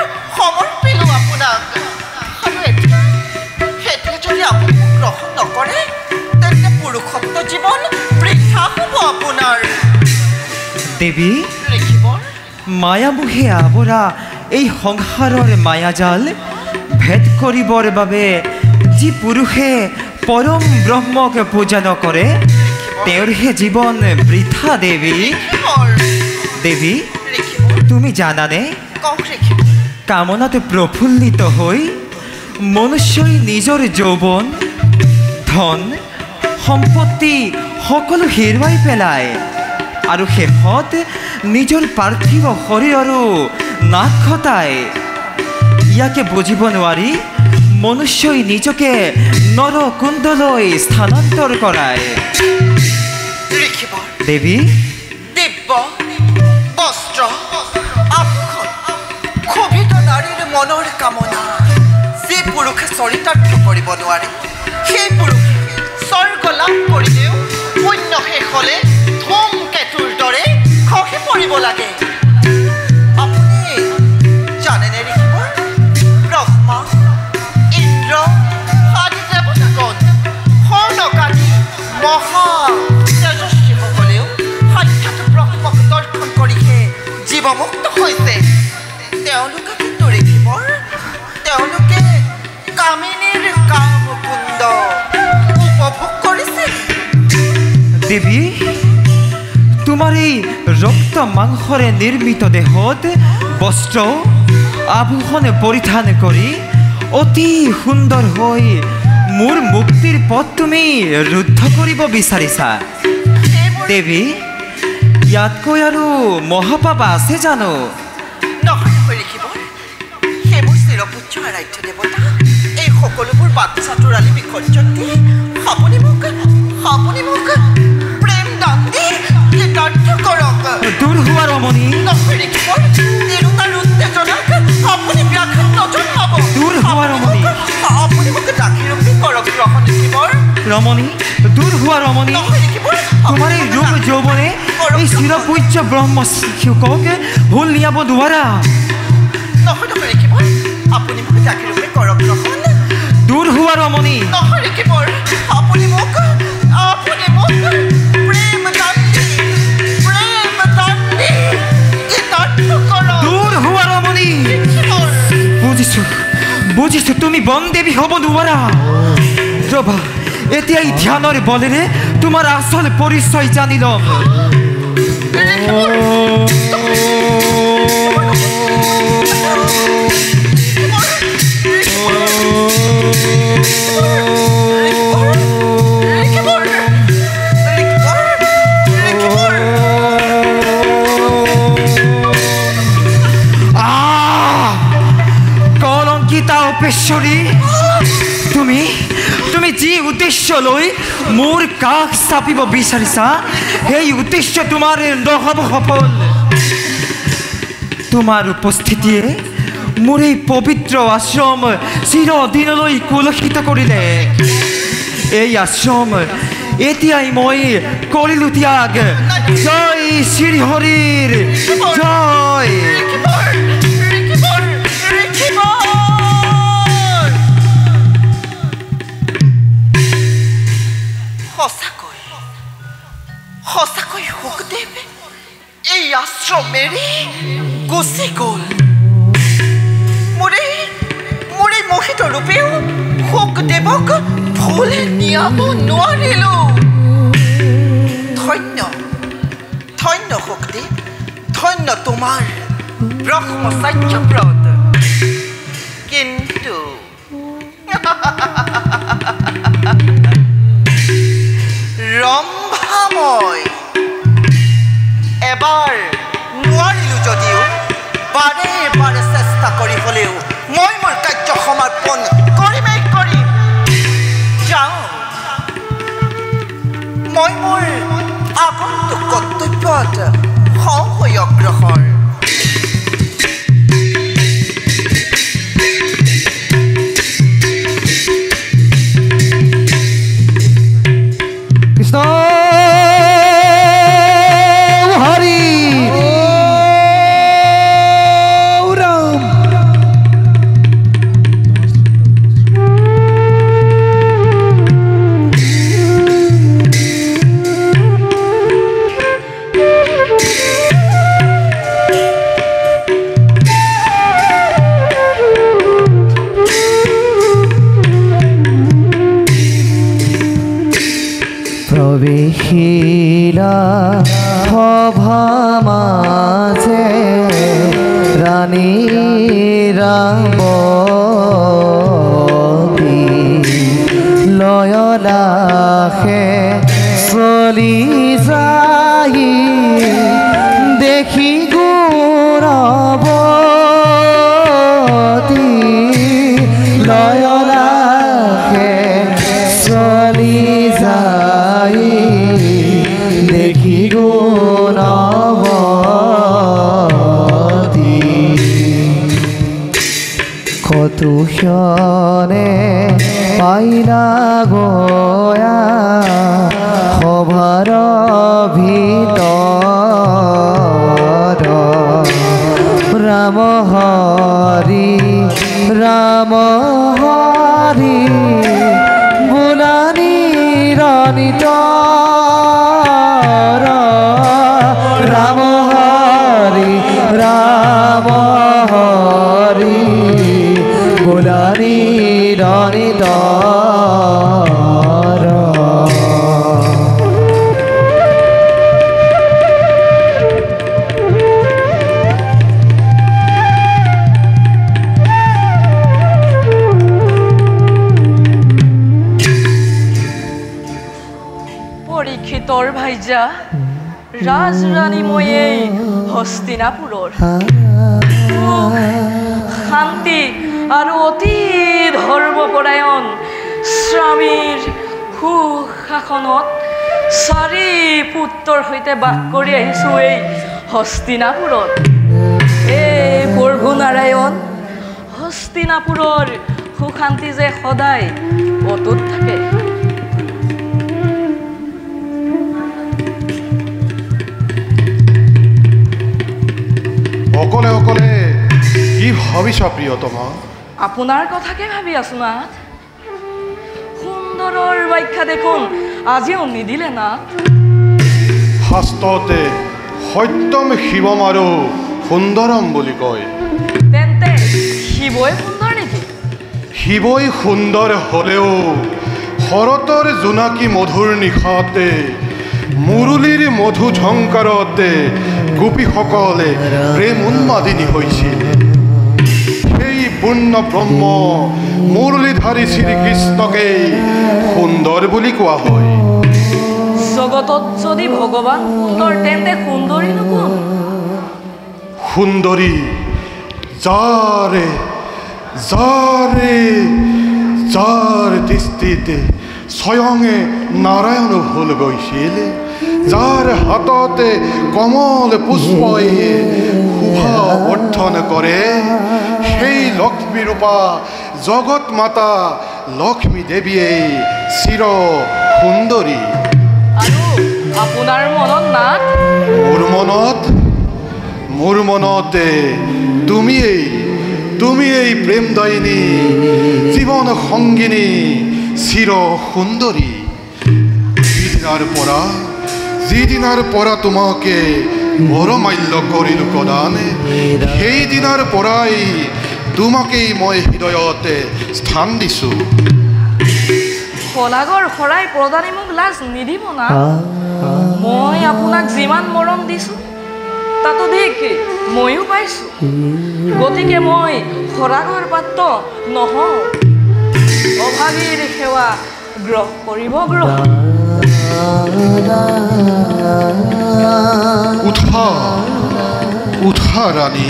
দেৱী ঋষিবৰ মায়ামোহে আৱৰা এই সংসাৰৰ মায়াজাল ভেদ কৰিবৰ বাবে যি পুৰুষে পৰম ব্ৰহ্মক পূজা নকৰে তেওঁৰহে জীৱন বৃথা দেৱী দেৱী তুমি জানানে কামনাত প্ৰফুল্লিত হৈ মনুষ্যই নিজৰ যৌৱন ধন সম্পত্তি সকলো হেৰুৱাই পেলায় আৰু শেষত নিজৰ পাৰ্থিৱ শৰীৰৰো নাশ ঘটায় ইয়াকে বুজিব নোৱাৰি মনুষ্যই নিজকে নৰকুণ্ডলৈ স্থানান্তৰ কৰায় দেৱী দিব্য বস্ত্ৰ আভূষণ ক্ষোভিত নাৰীৰ মনৰ কামনা যি পুৰুষে চৰিতাৰ্থ কৰিব নোৱাৰে সেই পুৰুষে স্বৰ্গ লাভ কৰিলেও পুণ্য শেষ হ'লে ধূমকেতুৰ দৰে খহি পৰিব লাগে আপুনি জানেনে ঋষিবৰ ব্ৰহ্মা ইন্দ্ৰ আদি দেৱতাগণ স্বৰ্ণকাৰী মহা তেজস্বীসকলেও সাক্ষাৎ ব্ৰহ্মক দৰ্শন কৰিহে জীৱমুক্ত হৈছে তেওঁলোকে কিন্তু ঋষিবৰ তেওঁলোকে কামিনীৰ কামকুণ্ড উপভোগ কৰিছে দেৱী তোমাৰ এই ৰক্ত মাংসৰে নিৰ্মিত দেহত বস্ত্ৰ আভূষণ পৰিধান কৰি অতি সুন্দৰ হৈ মোৰ মুক্তিৰ পথ তুমি ৰুদ্ধ কৰিব বিচাৰিছা দেৱী ইয়াতকৈ আৰু মহাপাপ আছে জানো নহয় ঋষিবৰ সেইবোৰ চিৰপূজ্য আৰাধ্য দেৱতা এই সকলোবোৰ বাচ্চাটোৰালি বিসৰ্জন দি আপুনি মোক প্ৰেম দান দি কৃতাৰ্থ কৰক দূৰ হোৱা ৰমণী নহয় ঋষিবৰ তিৰোতাৰ উত্তেজনাক আপুনি ব্যাঘাত নজন্মাব দূৰ হোৱা ৰমণী আপুনি মোক দাসীৰূপী কৰক গ্ৰহণ ঋষিবৰ ৰমণী দূৰ হোৱা ৰমণী নহয় ঋষিবৰ তোমাৰ এই ৰূপ যৌৱনে এই চিৰপূজ্য ব্ৰহ্ম শিশুকক ভুল নিয়াব নোৱাৰা নহয় ঋষিবৰ আপুনি মোক দাসীৰূপী কৰক গ্ৰহণ দূৰ হোৱা ৰমণী নহয় ঋষিবৰ আপুনি মোক প্ৰেম দান দি কৃতাৰ্থ কৰক দূৰ হোৱা ৰমণী ঋষিবৰ বুজিছো তুমি বনদেৱী হ'ব নোৱাৰা ৰবা এতিয়া এই ধ্যানৰ বলেৰে তোমাৰ আচল পৰিচয় জানি ল'ম কলংকিতা অপেশ্বৰী তুমি যি উদ্দেশ্য লৈ মোৰ কাষ চাপিব বিচাৰিছা সেই উদ্দেশ্য তোমাৰ নহ'ব সফল তোমাৰ উপস্থিতিয়ে মোৰ এই পবিত্ৰ আশ্ৰম চিৰদিনলৈ কলুষিত কৰিলে এই আশ্ৰম এতিয়াই মই কৰিলো ত্যাগ জয় শ্ৰীহৰিৰ জয় সঁচাকৈ সুখদেৱ এই আশ্ৰমেৰে গুচি গ'ল মোৰ এই মোহিত ৰূপেও সুখদেৱক ভুল নিয়াব নোৱাৰিলো ধন্য সুখদেৱ ধন্য তোমাৰ ব্ৰহ্মচাৰ্যব্ৰত কিন্তু ৰম্ভাময় এবাৰ নোৱাৰিলো যদিও বাৰে বাৰে চেষ্টা কৰি হ'লেও মই মোৰ কাৰ্য সমৰ্পণ কৰিম যাওঁ মই মোৰ আগন্তুক কৰ্তব্যত হৈ অগ্ৰসৰ কৃষ্ণ হৰি ৰাম বিহিলা সভা মাঝে ৰানী ৰাৱতী লয়লাসে চলি যাই দেখি গুণৱতী লয়লাসে চলি যাই দেখি গুণৱতী কতুষণে পাইলা গয়া সভাৰ ভিতৰত ৰাম হৰি ৰাম হৰি বোলা নিৰনিতৰ ৰাম হৰি ৰাম হৰি বোলা নিৰনিতৰ পৰীক্ষিতৰ ভাইজা ৰাজৰাণী ময়ে হস্তিনাপুৰৰ শান্তি আৰু অতি ধৰ্মপৰায়ণ স্বামীৰ সুশাসনত 4 পুত্ৰৰ সৈতে বাস কৰি আহিছো এই হস্তিনাপুৰত। এই প্ৰভু নাৰায়ণ হস্তিনাপুৰৰ সুশান্তি যে সদায় অটুট থাকে। অকলে অকলে কি ভাবিছা প্ৰিয়তমা? আপোনাৰ কথাকে ভাবি আছো নাথ। সুন্দৰৰ ব্যাখ্যা দেখোন আজিও নিদিলে নাথ। শাস্ত্ৰতে সত্যম শিৱম আৰু সুন্দৰম বুলি কয়। তেন্তে শিৱই সুন্দৰ নেকি? শিৱই সুন্দৰ হ'লেও শৰতৰ জোনাকী মধুৰ নিশাতে মুৰুলীৰ মধু ঝংকাৰতে গোপীসকলে প্ৰেম উন্মাদিনী হৈছিল। সেই পূৰ্ণ ব্ৰহ্ম মুৰুলীধাৰী শ্ৰীকৃষ্ণকেই সুন্দৰ বুলি কোৱা হয়। জগতত যদি ভগৱান সুন্দৰ তেন্তে সুন্দৰী কোন? সুন্দৰী যাৰে যাৰে যাৰ দৃষ্টিতে স্বয়ঙে নাৰায়ণ ভুল গৈছিল, যাৰ হাততে কমল পুষ্পই শোভা বৰ্ধন কৰে, সেই লক্ষ্মী ৰূপা জগত মাতা লক্ষ্মী দেৱীয়ে চিৰ সুন্দৰী। আৰু আপোনাৰ মনত নাথ? মোৰ মনতে তুমিয়েই প্ৰেমদায়িনী জীৱন সংগিনী চিৰ সুন্দৰী। যিদিনাৰ পৰা তোমাকে বৰমাল্য কৰিলো প্ৰদান, সেই দিনাৰ পৰাই তোমাকেই মই হৃদয়তে স্থান দিছো। শলাগৰ শৰাই প্ৰদানী মোক লাজ নিদিব না? মই আপোনাক যিমান মৰম দিছো তাতো দিক ময়ো পাইছো। গতিকে মই শৰাগৰ পাত্ৰ নহওঁ। অভাগীৰ সেৱা গ্ৰহ কৰিব গ্ৰহ। উঠা ৰাণী,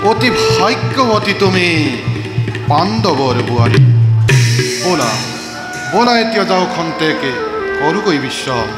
অতি ভাগ্যৱতী তুমি পাণ্ডৱৰ বোৱাৰী। বলা এতিয়া যাওঁ খন্তেকে কৰোগৈ বিশ্ৰাম।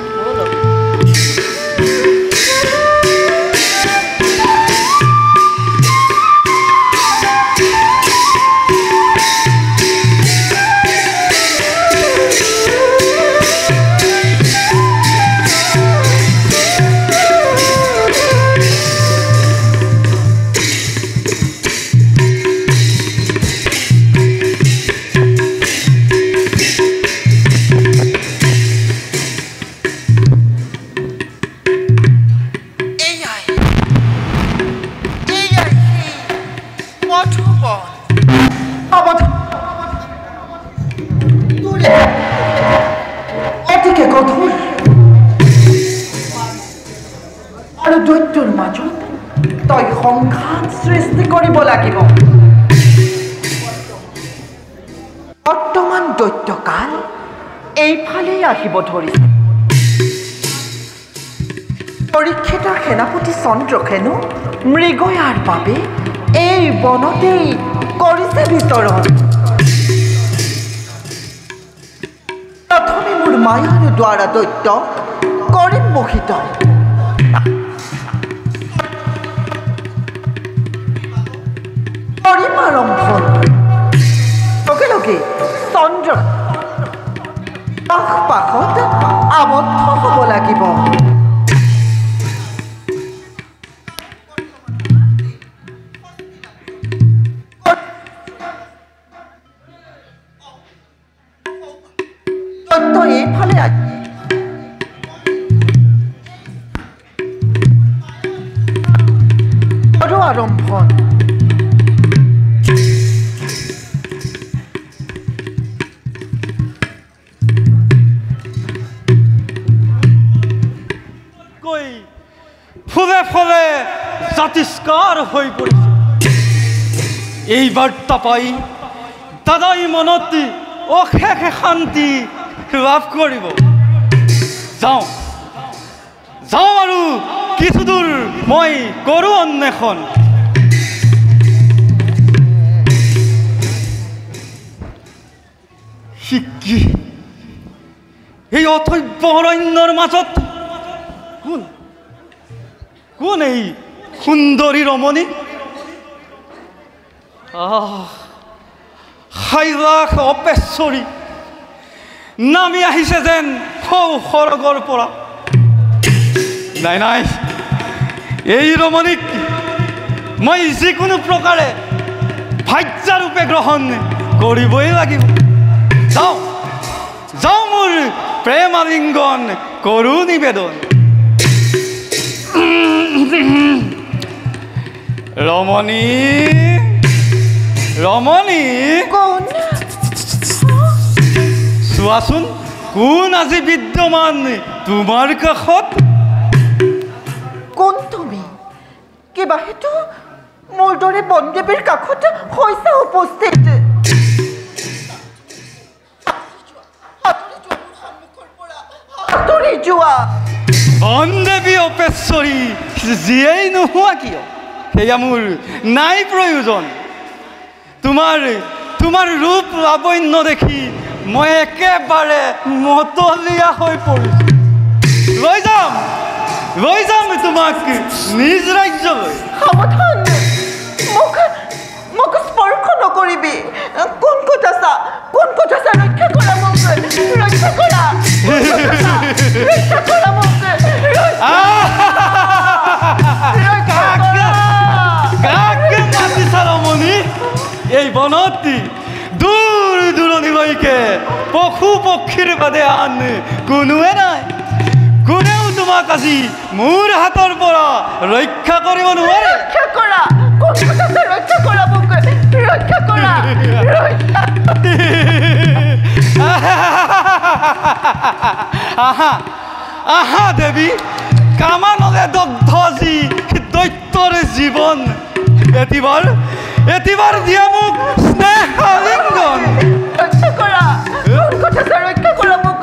সৃষ্টি কৰিব লাগিব বৰ্তমান দৈত্যকাল এইফালেই আহিব ধৰিছে পৰীক্ষিতৰ সেনাপতি চন্দ্ৰসেনো মৃগয়াৰ বাবে এই বনতেই কৰিছে বিচৰণ প্ৰথমে মোৰ মায়াৰ দ্বাৰা দৈত্য কৰিম মোহিত কৰিম আৰম্ভণ লগে লগে চন্দ্ৰ পাশত আবদ্ধ হ'ব লাগিব এইফালে আৰু আৰম্ভণ ফুলে ফুলে জাতিষ্কাৰ হৈ পৰিছে এই বাৰ্তা পাই দাদাই মনত অশেষ শান্তি লাভ কৰিব যাওঁ যাওঁ আৰু কিছু দূৰ মই কৰোঁ অন্বেষণ শিকি এই অথব্য অৰণ্যৰ মাজত কোন কোন এই সুন্দৰী ৰমণী হাইলাখ অপেশ্বৰী নামি আহিছে যেন সৌ সৰগৰ পৰা নাই নাই এই ৰমণীক মই যিকোনো প্ৰকাৰে ভাজ্যৰূপে গ্ৰহণ কৰিবই লাগিব যাওঁ যাওঁ মোৰ প্ৰেম আলিংগন কৰোঁ নিবেদন ৰমণী ৰমণী চোৱাচোন কোন আজি বিদ্যমান তোমাৰ কাষত কোন তুমি কিবা হেতু মোৰ দৰে বনদেৱীৰ কাষত হৈছে উপস্থিত আঁতৰি যোৱা বনদেৱী অপেশ্বৰী যিয়েই নোহোৱা কিয় সেয়া মোৰ নাই প্ৰয়োজন তোমাৰ ৰূপ লাৱণ্য দেখি মই একেবাৰে মতলীয়া হৈ পৰিছোঁ লৈ যাম তোমাক নিজ ৰাজ্যলৈ সাৱধান মোক স্পৰ্শ নকৰিবি কোন ক'ত আছা ৰক্ষা কৰা মোক ৰক্ষা কৰা মোক মাতিছা ৰমণী এই বনতি দূৰ দূৰণিলৈকে পশু পক্ষীৰ বাদে আন কোনোৱে নাই কোনেও তোমাক আজি মোৰ হাতৰ পৰা ৰক্ষা কৰিব নোৱাৰে আহা দেৱী কামানলে দগ্ধ আজি দৈত্যৰ জীৱন এতিবাৰ দিয়া মোক স্নেহ আলিংগন ৰক্ষা কৰা মোক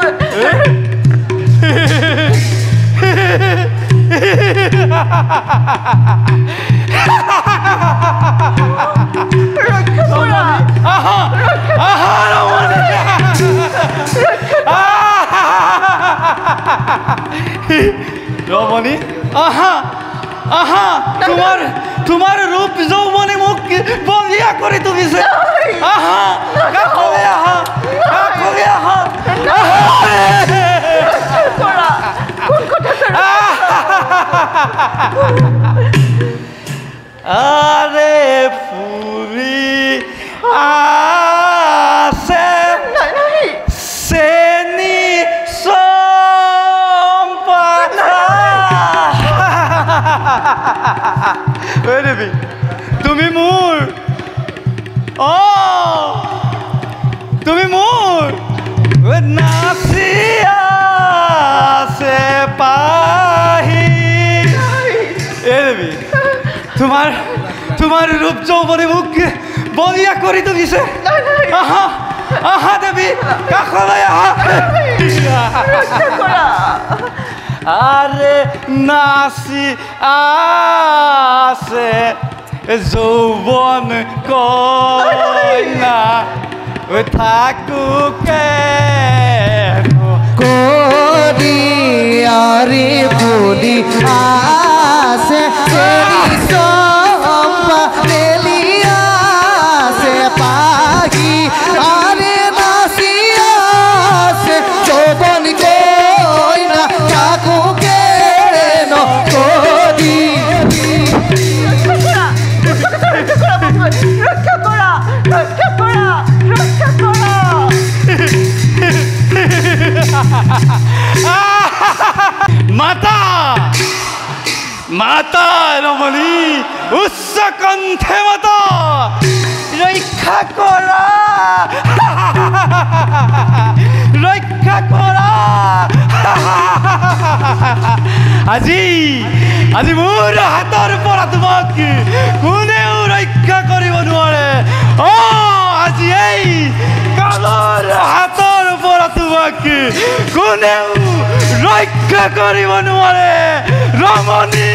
ৰমণী আহা তোমাৰ ৰূপ যৌৱনে মোক বলিয়া কৰি তুলিছে আহা কাষলৈ আহা আৰে ফুৰি আছে সেনি তুমি মোৰ নাচি আছে পাহি তোমাৰ তোমাৰ ৰূপ যৌৱনে মোক বলিয়া কৰি তুলিছে আহা আহা দেৱী কাষলৈ আহা আৰে নাচি আছে যৌৱন কইনা থাকোকে করিয়ারে বলি আসে সম্পা মেলিয়াসে পাখি আরে নাসিয়াসে যৌবন কইনা থাকুকে নকরি মাতা মাতা রমণী উচ্চ কণ্ঠে মাতা রক্ষা করা রক্ষা করা আজি আজি মোৰ হাতৰ পৰা তোমাক কোনেও ৰক্ষা কৰিব নোৱাৰে আজি এই কালৰ হাতৰ পৰা তোমাক কোনেও ৰক্ষা কৰিব নোৱাৰে ৰমণী